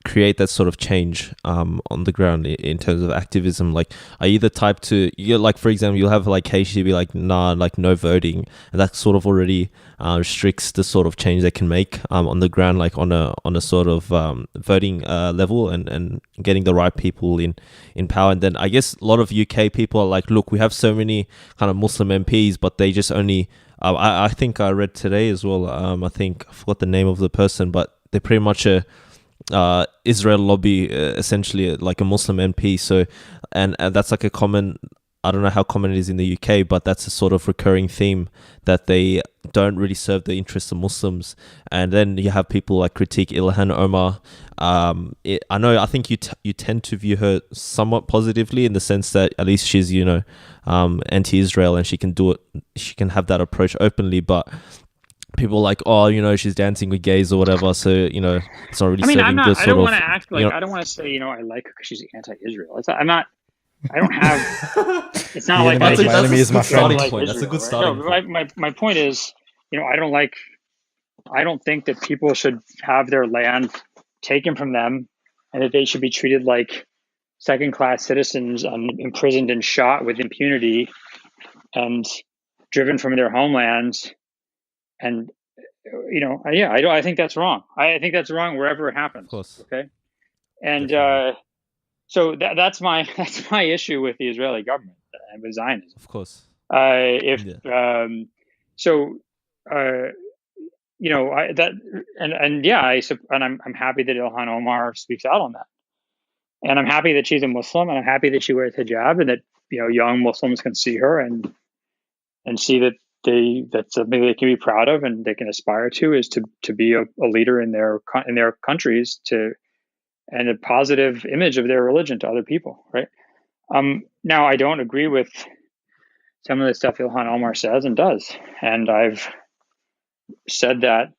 Speaker 1: create that sort of change on the ground in terms of activism. Like, are you the type to, like, for example, you'll have like HDB like, nah, like no voting, and that sort of already restricts the sort of change they can make on the ground, like on a sort of voting level and getting the right people in power. And then I guess a lot of UK people are like, look, we have so many kind of Muslim MPs, but they just only I think I read today as well, I think I forgot the name of the person, but they're pretty much Israel lobby, essentially like a Muslim MP. So and that's like a common, I don't know how common it is in the UK, but that's a sort of recurring theme that they don't really serve the interests of Muslims. And then you have people like critique Ilhan Omar. I think you tend to view her somewhat positively in the sense that at least she's, you know, anti-Israel and she can do it. She can have that approach openly, but people like, oh, you know, she's dancing with gays or whatever, so, you know, it's not really serving the sort of...
Speaker 2: I don't want to act like, you know, I don't want to say, you know, I like her because she's anti-Israel. I don't have... It's not like...
Speaker 3: My enemy is my friend.
Speaker 1: That's a good starting point.
Speaker 2: My point is, you know, I don't think that people should have their land taken from them and that they should be treated like second-class citizens and imprisoned and shot with impunity and driven from their homelands. And, you know, I think that's wrong. I think that's wrong wherever it happens.
Speaker 1: Of course.
Speaker 2: Okay. And so that's my issue with the Israeli government and with Zionism.
Speaker 1: Of course.
Speaker 2: You know, I'm happy that Ilhan Omar speaks out on that, and I'm happy that she's a Muslim, and I'm happy that she wears hijab, and that, you know, young Muslims can see her and see that that's something they can be proud of and they can aspire to, is to be a leader in their countries, and a positive image of their religion to other people, right? Now, I don't agree with some of the stuff Ilhan Omar says and does, and I've said that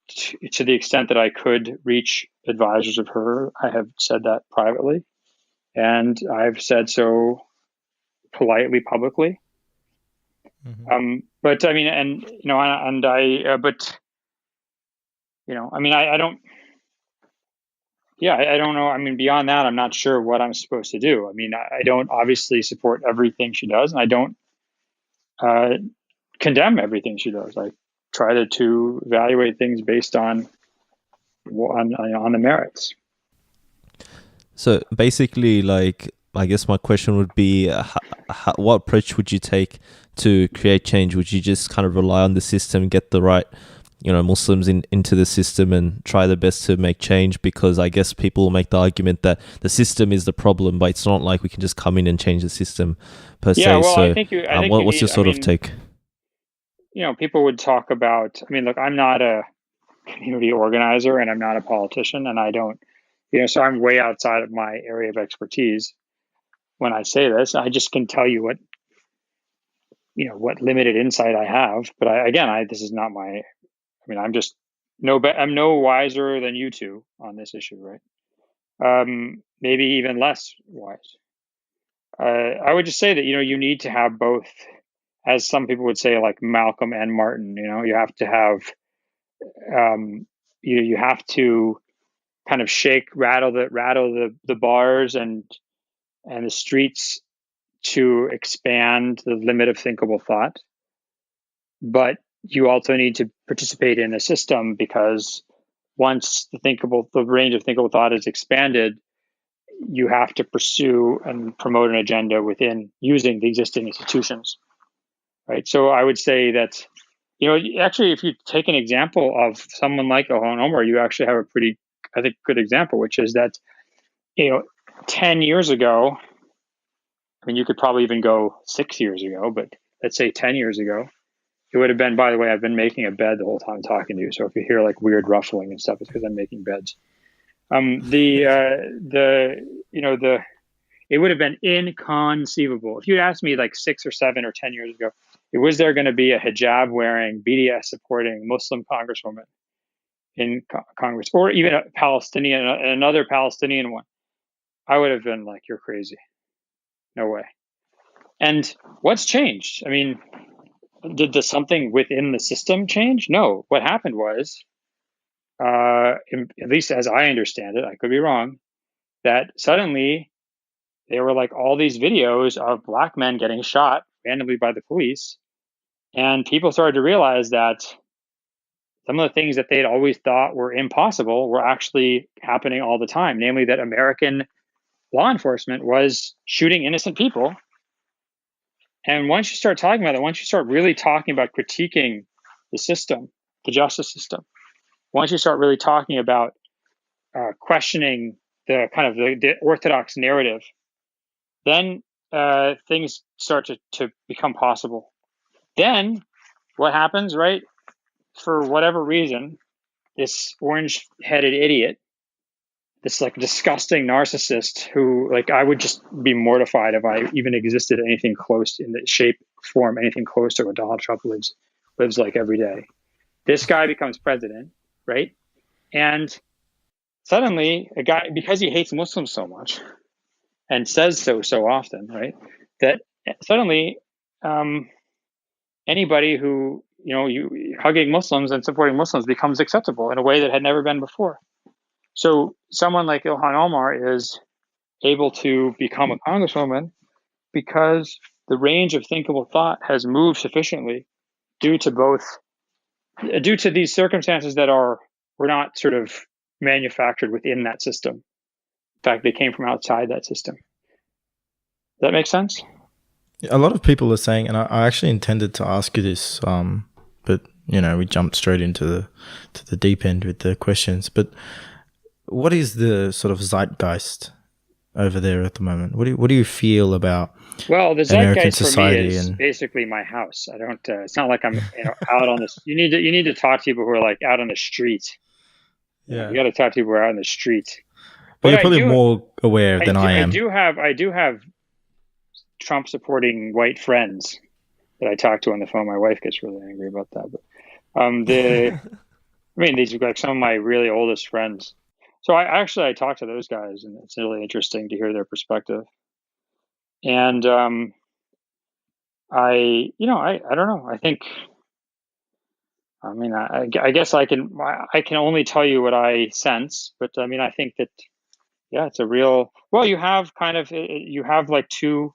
Speaker 2: to the extent that I could reach advisors of her. I have said that privately, and I've said so politely, publicly. But I mean, and I don't. Yeah, I don't know. I mean, beyond that, I'm not sure what I'm supposed to do. I mean, I don't obviously support everything she does, and I don't condemn everything she does. I try to evaluate things based on the merits.
Speaker 1: So basically, like, I guess my question would be, what approach would you take to create change? Would you just kind of rely on the system, get the right, Muslims into the system and try their best to make change? Because I guess people will make the argument that the system is the problem, but it's not like we can just come in and change the system per se.
Speaker 2: Well,
Speaker 1: so
Speaker 2: what's
Speaker 1: your sort of take?
Speaker 2: People would talk about, look, I'm not a community organizer and I'm not a politician, and I don't, so I'm way outside of my area of expertise when I say this. I just can tell you what limited insight I have. But this is not my, I'm just I'm no wiser than you two on this issue, right? Maybe even less wise. I would just say that, you need to have both, as some people would say, like Malcolm and Martin. You have to have, you have to kind of rattle the bars and the streets to expand the limit of thinkable thought. But you also need to participate in a system, because once the range of thinkable thought is expanded, you have to pursue and promote an agenda within using the existing institutions, right? So I would say that, actually, if you take an example of someone like Ilhan Omar, you actually have a pretty, I think, good example, which is that, 10 years ago, you could probably even go 6 years ago, but let's say 10 years ago, it would have been, by the way, I've been making a bed the whole time talking to you. So if you hear like weird ruffling and stuff, it's because I'm making beds. It would have been inconceivable if you'd asked me like 6 or 7 or 10 years ago, was there going to be a hijab wearing, BDS supporting Muslim congresswoman in Congress, or even a Palestinian, another Palestinian one? I would have been like, you're crazy. No way. And what's changed? Did something within the system change? No. What happened was, at least as I understand it, I could be wrong, that suddenly there were like all these videos of black men getting shot randomly by the police, and people started to realize that some of the things that they'd always thought were impossible were actually happening all the time, namely that American law enforcement was shooting innocent people. And once you start talking about it, once you start really talking about critiquing the system, the justice system, once you start really talking about questioning the kind of the orthodox narrative, then things start to become possible. Then what happens, right? For whatever reason, this orange-headed idiot, this like disgusting narcissist who, like, I would just be mortified if I even existed anything close in the shape, form, anything close to what Donald Trump lives like every day. This guy becomes president, right? And suddenly a guy, because he hates Muslims so much and says so often, right? That suddenly anybody who, you hugging Muslims and supporting Muslims becomes acceptable in a way that had never been before. So someone like Ilhan Omar is able to become a congresswoman because the range of thinkable thought has moved sufficiently due to these circumstances that were not sort of manufactured within that system. In fact, they came from outside that system. Does that make sense?
Speaker 3: A lot of people are saying, and I actually intended to ask you this, but we jumped straight into the deep end with the questions. But what is the sort of zeitgeist over there at the moment? What do you feel about
Speaker 2: Well, the
Speaker 3: American
Speaker 2: zeitgeist for me
Speaker 3: society
Speaker 2: is
Speaker 3: and
Speaker 2: basically my house. I don't. It's not like I'm out on this. You need to talk to people who are like out on the street.
Speaker 3: yeah?
Speaker 2: You got to talk to people who are out on the street.
Speaker 3: But you're
Speaker 2: I
Speaker 3: probably
Speaker 2: do-
Speaker 3: more aware than I am.
Speaker 2: I do have Trump supporting white friends that I talk to on the phone. My wife gets really angry about that. But these are like some of my really oldest friends. So I talk to those guys, and it's really interesting to hear their perspective. And I don't know. I think. I guess I can only tell you what I sense, but I think that it's a real. Well, you have like two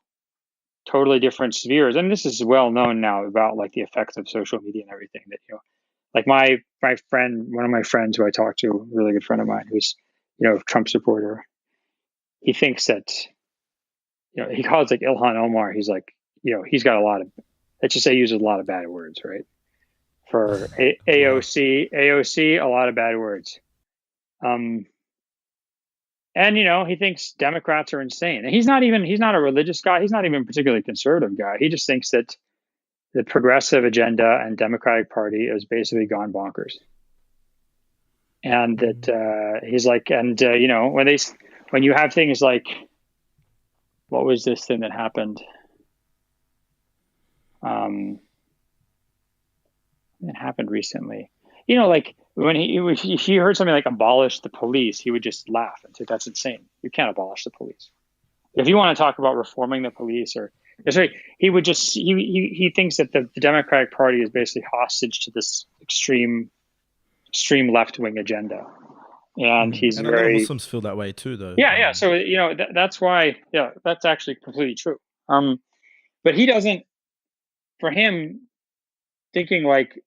Speaker 2: totally different spheres, and this is well known now about like the effects of social media and everything. That like my friend, one of my friends who I talk to, a really good friend of mine, who's a Trump supporter, he thinks that he calls like Ilhan Omar. He's like he's got a lot of, let's just say, he uses a lot of bad words, right? For AOC, a lot of bad words. And he thinks Democrats are insane. And he's not a religious guy. He's not even a particularly conservative guy. He just thinks that the progressive agenda and Democratic Party has basically gone bonkers. And that he's like, and when you have things like, what was this thing that happened? It happened recently. Like when if he heard something like abolish the police, he would just laugh and say, that's insane. You can't abolish the police. If you want to talk about reforming the police, he would just, he thinks that the Democratic Party is basically hostage to this extreme left-wing agenda. And he's
Speaker 3: and
Speaker 2: very...
Speaker 3: Muslims feel that way too, though.
Speaker 2: Yeah. So, that's why, that's actually completely true. But he doesn't, for him, thinking like,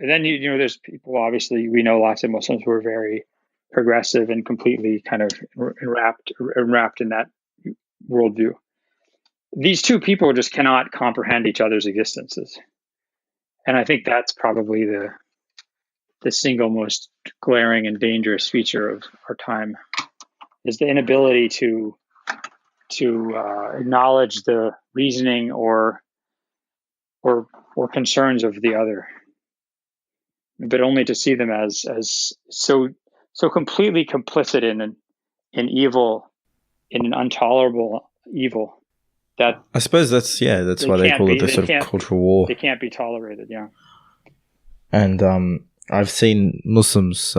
Speaker 2: then there's people, obviously we know lots of Muslims who are very progressive and completely kind of enwrapped in that worldview. These two people just cannot comprehend each other's existences, and I think that's probably the single most glaring and dangerous feature of our time, is the inability to acknowledge the reasoning or concerns of the other, but only to see them as so completely complicit in evil, in an intolerable evil, that
Speaker 3: I suppose that's why they call it the sort of cultural war.
Speaker 2: They can't be tolerated. Yeah.
Speaker 3: And I've seen Muslims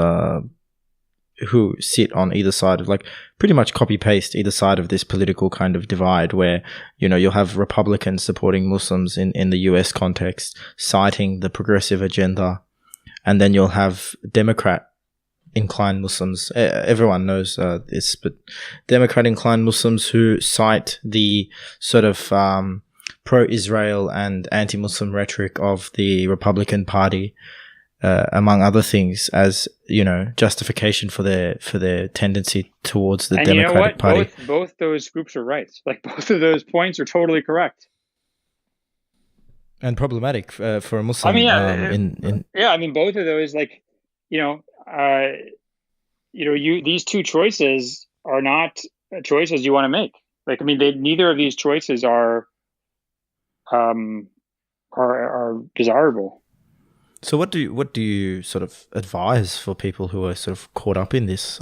Speaker 3: who sit on either side of, like, pretty much copy paste either side of this political kind of divide, where you'll have Republicans supporting Muslims in the US context, citing the progressive agenda. And then you'll have Democrat-inclined Muslims. Everyone knows this, but Democrat-inclined Muslims who cite the sort of pro-Israel and anti-Muslim rhetoric of the Republican Party, among other things, as justification for their tendency towards the Democratic Party.
Speaker 2: Both those groups are right. Like, both of those points are totally correct.
Speaker 3: And problematic for a Muslim.
Speaker 2: Both of those, like, these two choices are not choices you want to make. Like, neither of these choices are desirable.
Speaker 3: So what do you sort of advise for people who are sort of caught up in this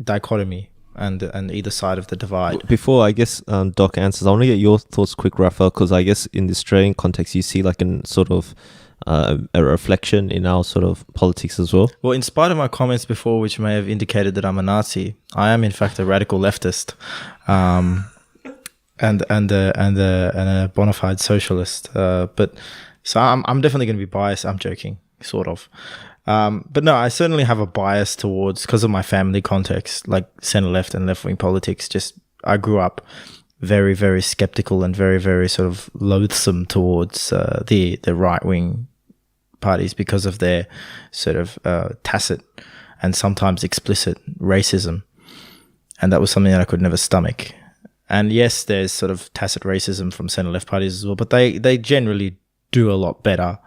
Speaker 3: dichotomy and either side of the divide?
Speaker 1: Before, I guess, Doc answers, I want to get your thoughts quick, Rafael, because I guess in the Australian context, you see like a sort of a reflection in our sort of politics as well.
Speaker 3: Well, in spite of my comments before, which may have indicated that I'm a Nazi, I am in fact a radical leftist, and a bona fide socialist. But so I'm definitely going to be biased. I'm joking, sort of. But no, I certainly have a bias towards, because of my family context, like center-left and left-wing politics. Just, I grew up very, very skeptical and very, very sort of loathsome towards the right-wing parties because of their sort of tacit and sometimes explicit racism. And that was something that I could never stomach. And yes, there's sort of tacit racism from center-left parties as well, but they generally do a lot better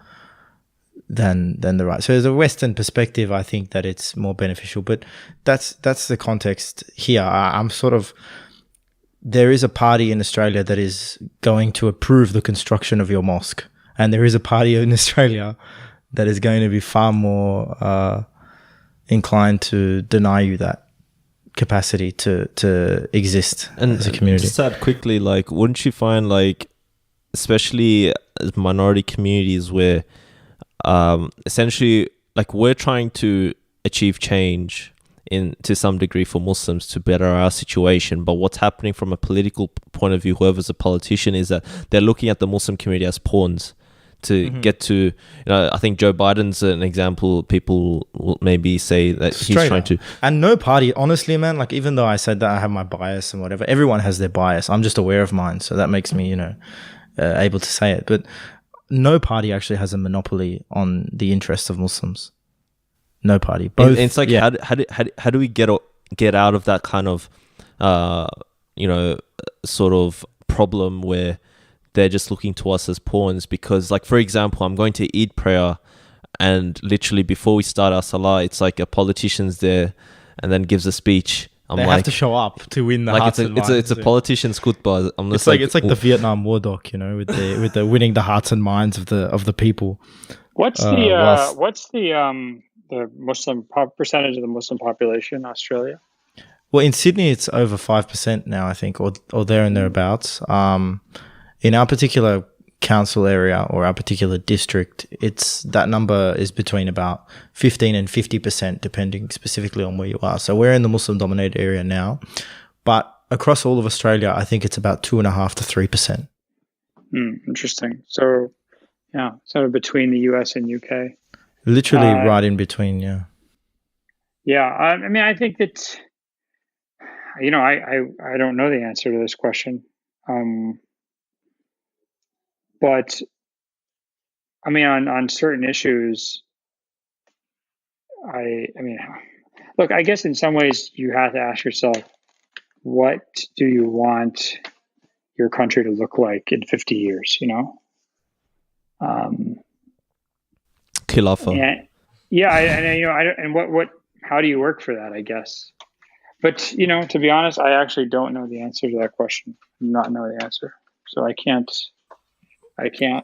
Speaker 3: than the right. So as a Western perspective, I think that it's more beneficial. But that's the context here. I'm sort of, there is a party in Australia that is going to approve the construction of your mosque, and there is a party in Australia that is going to be far more inclined to deny you that capacity to exist as a community.
Speaker 1: Just add quickly, like, wouldn't you find, like, especially as minority communities where essentially, like, we're trying to achieve change to some degree for Muslims to better our situation, but what's happening from a political point of view, whoever's a politician, is that they're looking at the Muslim community as pawns to get to, you know, I think Joe Biden's an example. People will maybe say that he's trying to,
Speaker 3: and no party, honestly, man, like, even though I said that I have my bias and whatever, everyone has their bias. I'm just aware of mine, so that makes me, you know, able to say it. But no party actually has a monopoly on the interests of Muslims. No party. Both.
Speaker 1: It's like, how do we get out of that kind of, you know, sort of problem where they're just looking to us as pawns? Because, like, for example, I'm going to Eid prayer, and literally before we start our salah, it's like a politician's there and then gives a speech.
Speaker 3: They have to show up to win the hearts and minds.
Speaker 1: It's a politician's khutbah.
Speaker 3: It's like the Vietnam War doc, you know, with the winning the hearts and minds of the people.
Speaker 2: What's the Muslim percentage of the Muslim population in Australia?
Speaker 3: Well, in Sydney, it's over 5% now, I think, or there and thereabouts. In our particular council area or our particular district, that number is between about 15 and 50%, depending specifically on where you are. So we're in the Muslim-dominated area now, but across all of Australia, I think it's about 2.5 to 3%.
Speaker 2: Interesting. So, yeah, sort of between the US and UK.
Speaker 3: Literally right in between, yeah.
Speaker 2: Yeah, I mean, I think that, you know, I don't know the answer to this question. But, I mean, on certain issues, I mean, look, I guess in some ways you have to ask yourself, what do you want your country to look like in 50 years, you know?
Speaker 1: Khilafah.
Speaker 2: How do you work for that, I guess? But, you know, to be honest, I actually don't know the answer to that question. I do not know the answer. So I can't.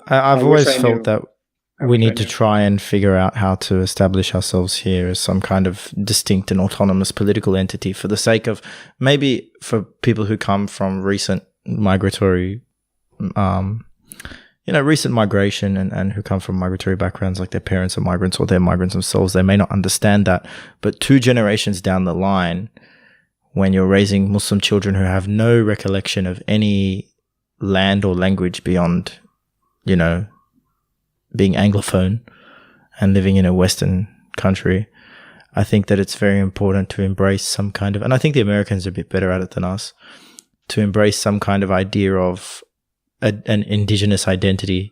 Speaker 3: I've always felt that we need to try and figure out how to establish ourselves here as some kind of distinct and autonomous political entity, for the sake of, maybe for people who come from recent migratory, recent migration and who come from migratory backgrounds, like their parents are migrants or they're migrants themselves, they may not understand that. But 2 generations down the line, when you're raising Muslim children who have no recollection of any land or language beyond, you know, being Anglophone and living in a Western country, I think that it's very important to embrace some kind of, and I think the Americans are a bit better at it than us, to embrace some kind of idea of an indigenous identity.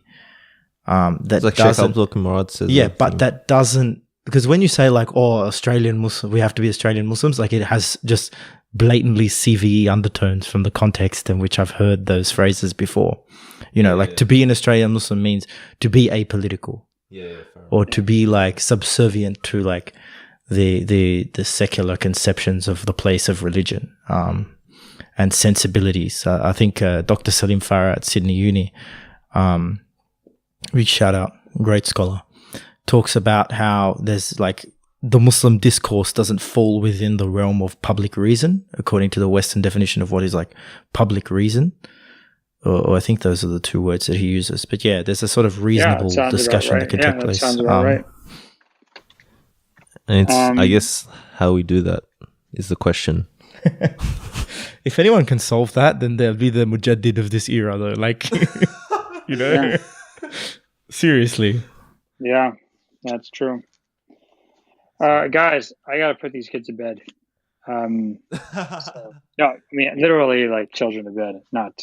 Speaker 3: That like doesn't,
Speaker 1: says,
Speaker 3: yeah, but that doesn't, because when you say like, oh, Australian Muslim, we have to be Australian Muslims, like it has just blatantly CVE undertones from the context in which I've heard those phrases before. You know, to be an Australian Muslim means to be apolitical, or to be like subservient to like the secular conceptions of the place of religion and sensibilities. I think Dr. Salim Farah at Sydney Uni, big shout out, great scholar, talks about how there's like the Muslim discourse doesn't fall within the realm of public reason, according to the Western definition of what is like public reason. Or I think those are the 2 words that he uses. But yeah, there's a sort of reasonable discussion that can take place.
Speaker 2: Sounds about right.
Speaker 1: And it's, I guess, how we do that is the question.
Speaker 3: If anyone can solve that, then they'll be the mujaddid of this era, though. Like, you know, seriously.
Speaker 2: Yeah, that's true. Guys, I got to put these kids to bed. No, I mean, literally like children to bed, not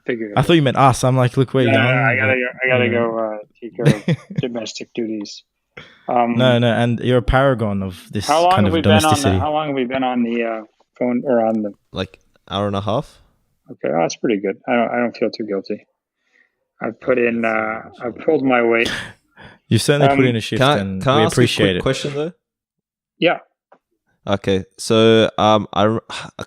Speaker 2: figuratively.
Speaker 3: I thought you meant us. I'm like, look, we're young.
Speaker 2: I gotta go take care of domestic duties.
Speaker 3: No, and you're a paragon of this kind of domesticity.
Speaker 2: How long have we been on the phone or on the?
Speaker 1: Like hour and a half.
Speaker 2: Okay, well, that's pretty good. I don't feel too guilty. I pulled my weight.
Speaker 3: You certainly put in a shift, and
Speaker 1: can I
Speaker 3: we
Speaker 1: ask
Speaker 3: appreciate
Speaker 1: a quick
Speaker 3: it.
Speaker 1: question though?
Speaker 2: Yeah.
Speaker 1: Okay, so I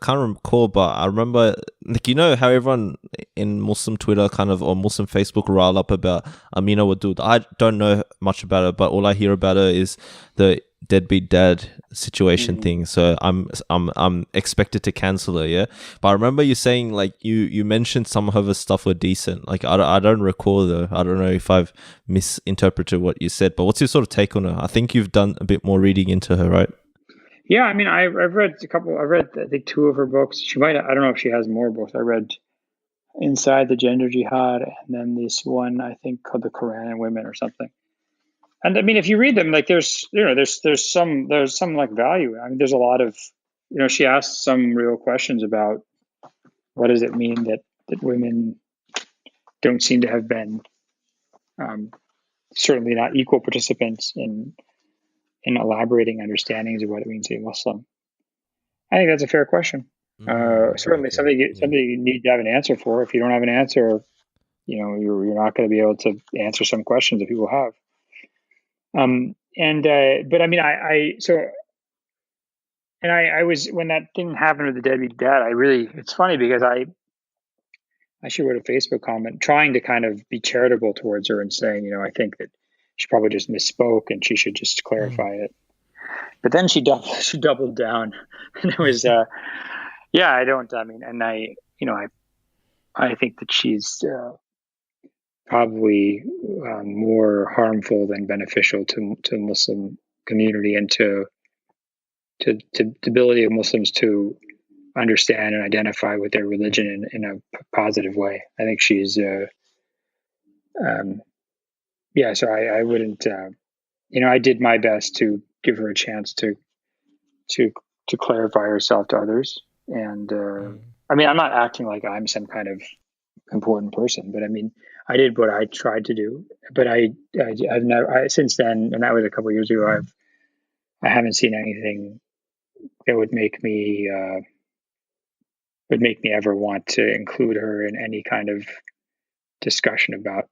Speaker 1: can't recall, but I remember, like, you know how everyone in Muslim Twitter kind of, or Muslim Facebook rile up about Amina Wadud. I don't know much about her, but all I hear about her is the deadbeat dad situation thing. So I'm expected to cancel her, yeah. But I remember you saying, like, you mentioned some of her stuff were decent. Like, I don't recall though. I don't know if I've misinterpreted what you said. But what's your sort of take on her? I think you've done a bit more reading into her, right?
Speaker 2: Yeah, I mean, I've read a couple. I read, I think, two of her books. She might. I don't know if she has more books. I read Inside the Gender Jihad, and then this one I think called The Quran and Women or something. And I mean, if you read them, like, there's some like value. I mean, there's a lot of, she asks some real questions about what does it mean that women don't seem to have been, certainly not equal participants in elaborating understandings of what it means to be Muslim. I think that's a fair question. Certainly
Speaker 1: Okay.
Speaker 2: something you need to have an answer for. If you don't have an answer, you're not going to be able to answer some questions that people have. But I mean, I was, when that thing happened with the deadbeat dad, it's funny because I actually wrote a Facebook comment trying to kind of be charitable towards her and saying, I think that she probably just misspoke and she should just clarify it. But then she doubled down, and it was, yeah, I don't. I mean, and I think that she's probably more harmful than beneficial to Muslim community and to the ability of Muslims to understand and identify with their religion in a positive way. I think she's, yeah. So I wouldn't, I did my best to give her a chance to clarify herself to others. And I mean, I'm not acting like I'm some kind of important person, but I mean, I did what I tried to do. But I've never, since then, and that was a couple of years ago, I haven't seen anything that would make me ever want to include her in any kind of discussion about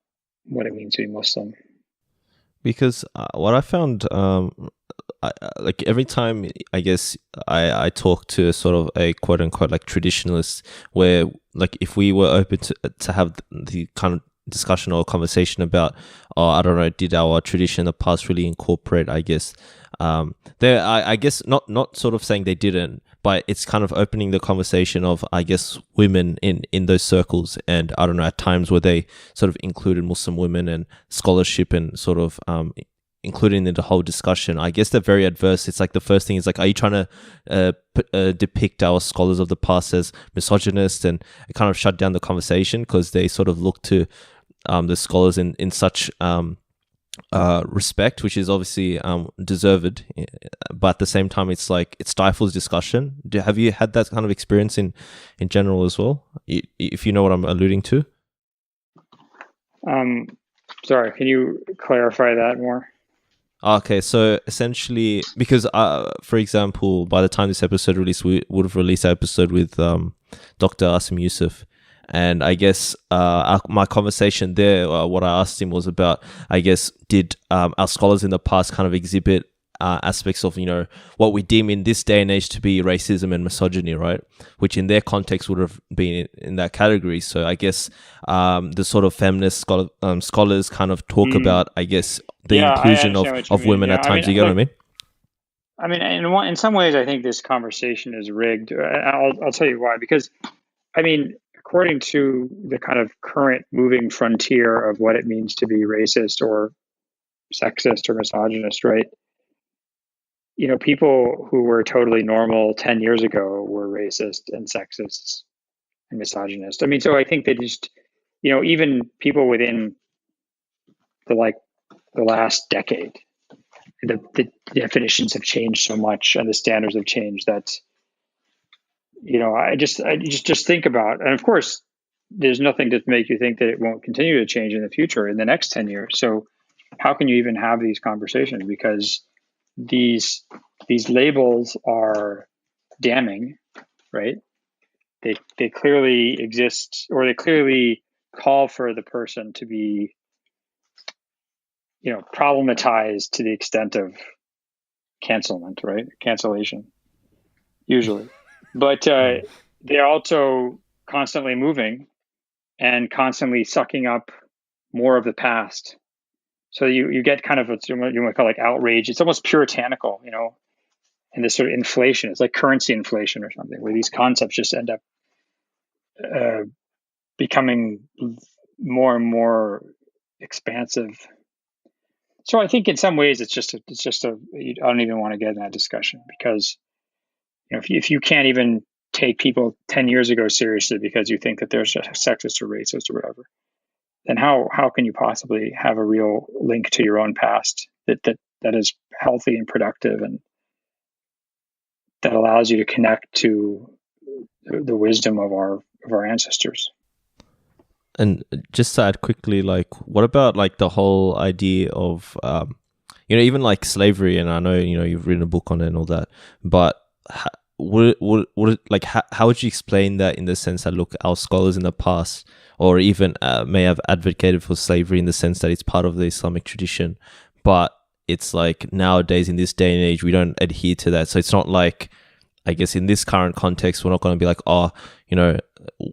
Speaker 2: what it means to be Muslim.
Speaker 1: Because what I found, like every time I guess I talk to sort of a quote unquote like traditionalist, where like if we were open to have the kind of discussion or conversation about, I don't know, did our tradition in the past really incorporate, I guess, there, I guess not sort of saying they didn't, but it's kind of opening the conversation of, I guess, women in those circles, and I don't know, at times where they sort of included Muslim women and scholarship and sort of including in the whole discussion. I guess they're very adverse. It's like the first thing is like, are you trying to depict our scholars of the past as misogynist? And it kind of shut down the conversation because they sort of look to the scholars in such respect, which is obviously deserved, but at the same time it's like it stifles discussion. Have you had that kind of experience in general as well, if you know what I'm alluding to?
Speaker 2: Sorry, can you clarify that more?
Speaker 1: Okay, so essentially, because for example, by the time this episode released, we would have released an episode with Dr. Asim Yusuf. And I guess my conversation there, what I asked him was about, I guess, did our scholars in the past kind of exhibit aspects of, what we deem in this day and age to be racism and misogyny, right? Which in their context would have been in that category. So I guess the sort of feminist scholars kind of talk about, I guess, the inclusion of women at times. You get what I mean?
Speaker 2: I mean, in some ways, I think this conversation is rigged. I'll tell you why. Because, I mean, according to the kind of current moving frontier of what it means to be racist or sexist or misogynist, right? People who were totally normal 10 years ago were racist and sexist and misogynist. I mean, so I think they just, even people within the last decade, the definitions have changed so much and the standards have changed that, I just think about, and of course, there's nothing to make you think that it won't continue to change in the future in the next 10 years. So how can you even have these conversations? Because these labels are damning, right? They clearly exist, or they clearly call for the person to be, problematized to the extent of cancelment, right? Cancellation, usually. But they're also constantly moving and constantly sucking up more of the past. So you get kind of what you might call like outrage. It's almost puritanical, and this sort of inflation. It's like currency inflation or something, where these concepts just end up becoming more and more expansive. So I think in some ways it's just I don't even want to get in that discussion, because if you can't even take people 10 years ago seriously because you think that they're sexist or racist or whatever, then how can you possibly have a real link to your own past that is healthy and productive and that allows you to connect to the wisdom of our ancestors?
Speaker 1: And just to add quickly, like, what about like the whole idea of, even like slavery? And I know you've written a book on it and all that, but how would you explain that in the sense that, look, our scholars in the past, or even may have advocated for slavery in the sense that it's part of the Islamic tradition, but it's like nowadays in this day and age we don't adhere to that. So it's not like, I guess in this current context, we're not going to be like,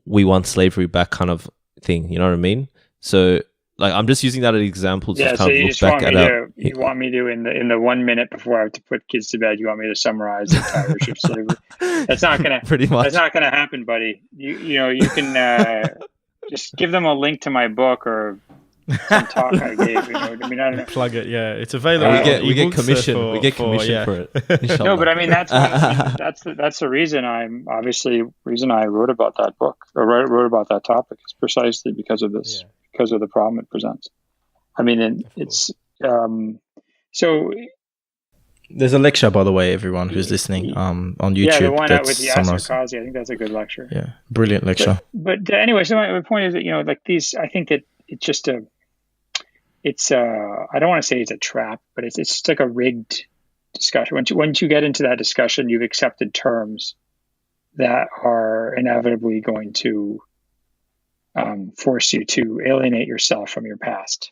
Speaker 1: we want slavery back kind of thing, you know what I mean? So like I'm just using that as an example to kind of look back at it.
Speaker 2: You want me to in the 1 minute before I have to put kids to bed, you want me to summarize the entire issue of slavery? That's not gonna
Speaker 1: pretty much.
Speaker 2: That's not gonna happen, buddy. You can just give them a link to my book or some talk I gave. I don't know.
Speaker 3: Plug it, yeah. It's available.
Speaker 1: We get commission. We get commission for it.
Speaker 2: No, but I mean that's the reason I wrote about that book or wrote about that topic is precisely because of this, because of the problem it presents. I mean, it's so.
Speaker 3: There's a lecture, by the way, everyone who's listening, on YouTube.
Speaker 2: Yeah, the one out with Yasser Qazi. I think that's a good lecture.
Speaker 3: Yeah, brilliant lecture.
Speaker 2: But anyway, so my point is that like these, I think that it's just I don't want to say it's a trap, but it's just like a rigged discussion. Once you get into that discussion, you've accepted terms that are inevitably going to force you to alienate yourself from your past.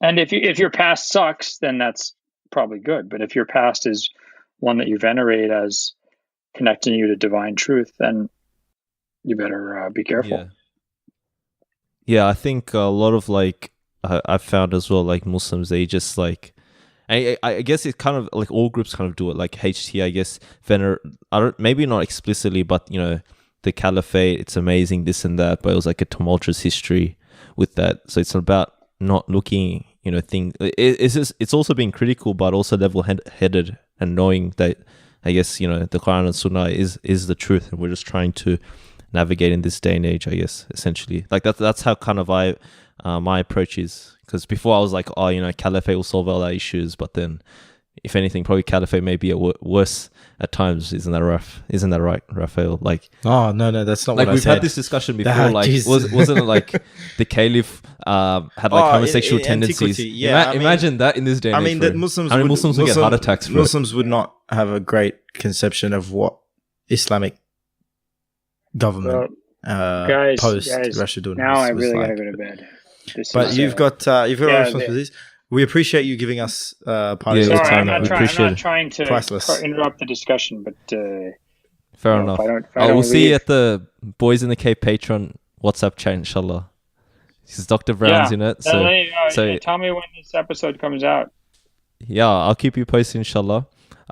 Speaker 2: And if your past sucks, then that's probably good. But if your past is one that you venerate as connecting you to divine truth, then you better be careful.
Speaker 1: Yeah, I think a lot of like I've found as well, like Muslims, they just like, I guess it's kind of like all groups kind of do it. Like HT, I guess, maybe not explicitly, but the caliphate, it's amazing, this and that, but it was like a tumultuous history with that. So it's about not looking, it's also being critical, but also level-headed and knowing that, I guess, the Quran and Sunnah is the truth, and we're just trying to navigate in this day and age, I guess, essentially. Like that's how kind of my approach is. Because before I was like, caliphate will solve all our issues, but then if anything, probably caliphate may be worse at times. Isn't that right, Rafael? Like,
Speaker 3: oh no, that's not
Speaker 1: like
Speaker 3: what I said.
Speaker 1: We've had this discussion before. Like, wasn't it like the caliph had like homosexual tendencies?
Speaker 3: Yeah,
Speaker 1: imagine that in this day.
Speaker 3: I mean, that Muslims
Speaker 1: would get heart attacks.
Speaker 3: Muslims would not have a great conception of what Islamic government post Rashidun.
Speaker 2: Now I really gotta go to bed.
Speaker 3: But you've got responsibilities. We appreciate you giving us part of your time.
Speaker 2: I'm not trying to interrupt the discussion, but
Speaker 1: fair enough. We'll see you at the Boys in the Cave Patreon WhatsApp chat, inshallah. This is Dr. Brown's in it. So
Speaker 2: tell me when this episode comes out.
Speaker 1: Yeah, I'll keep you posted, inshallah.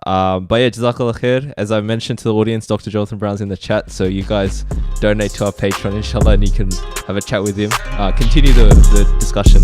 Speaker 1: But yeah, Jazakallah khair. As I mentioned to the audience, Dr. Jonathan Brown's in the chat, so you guys donate to our Patreon, inshallah, and you can have a chat with him. Continue the discussion.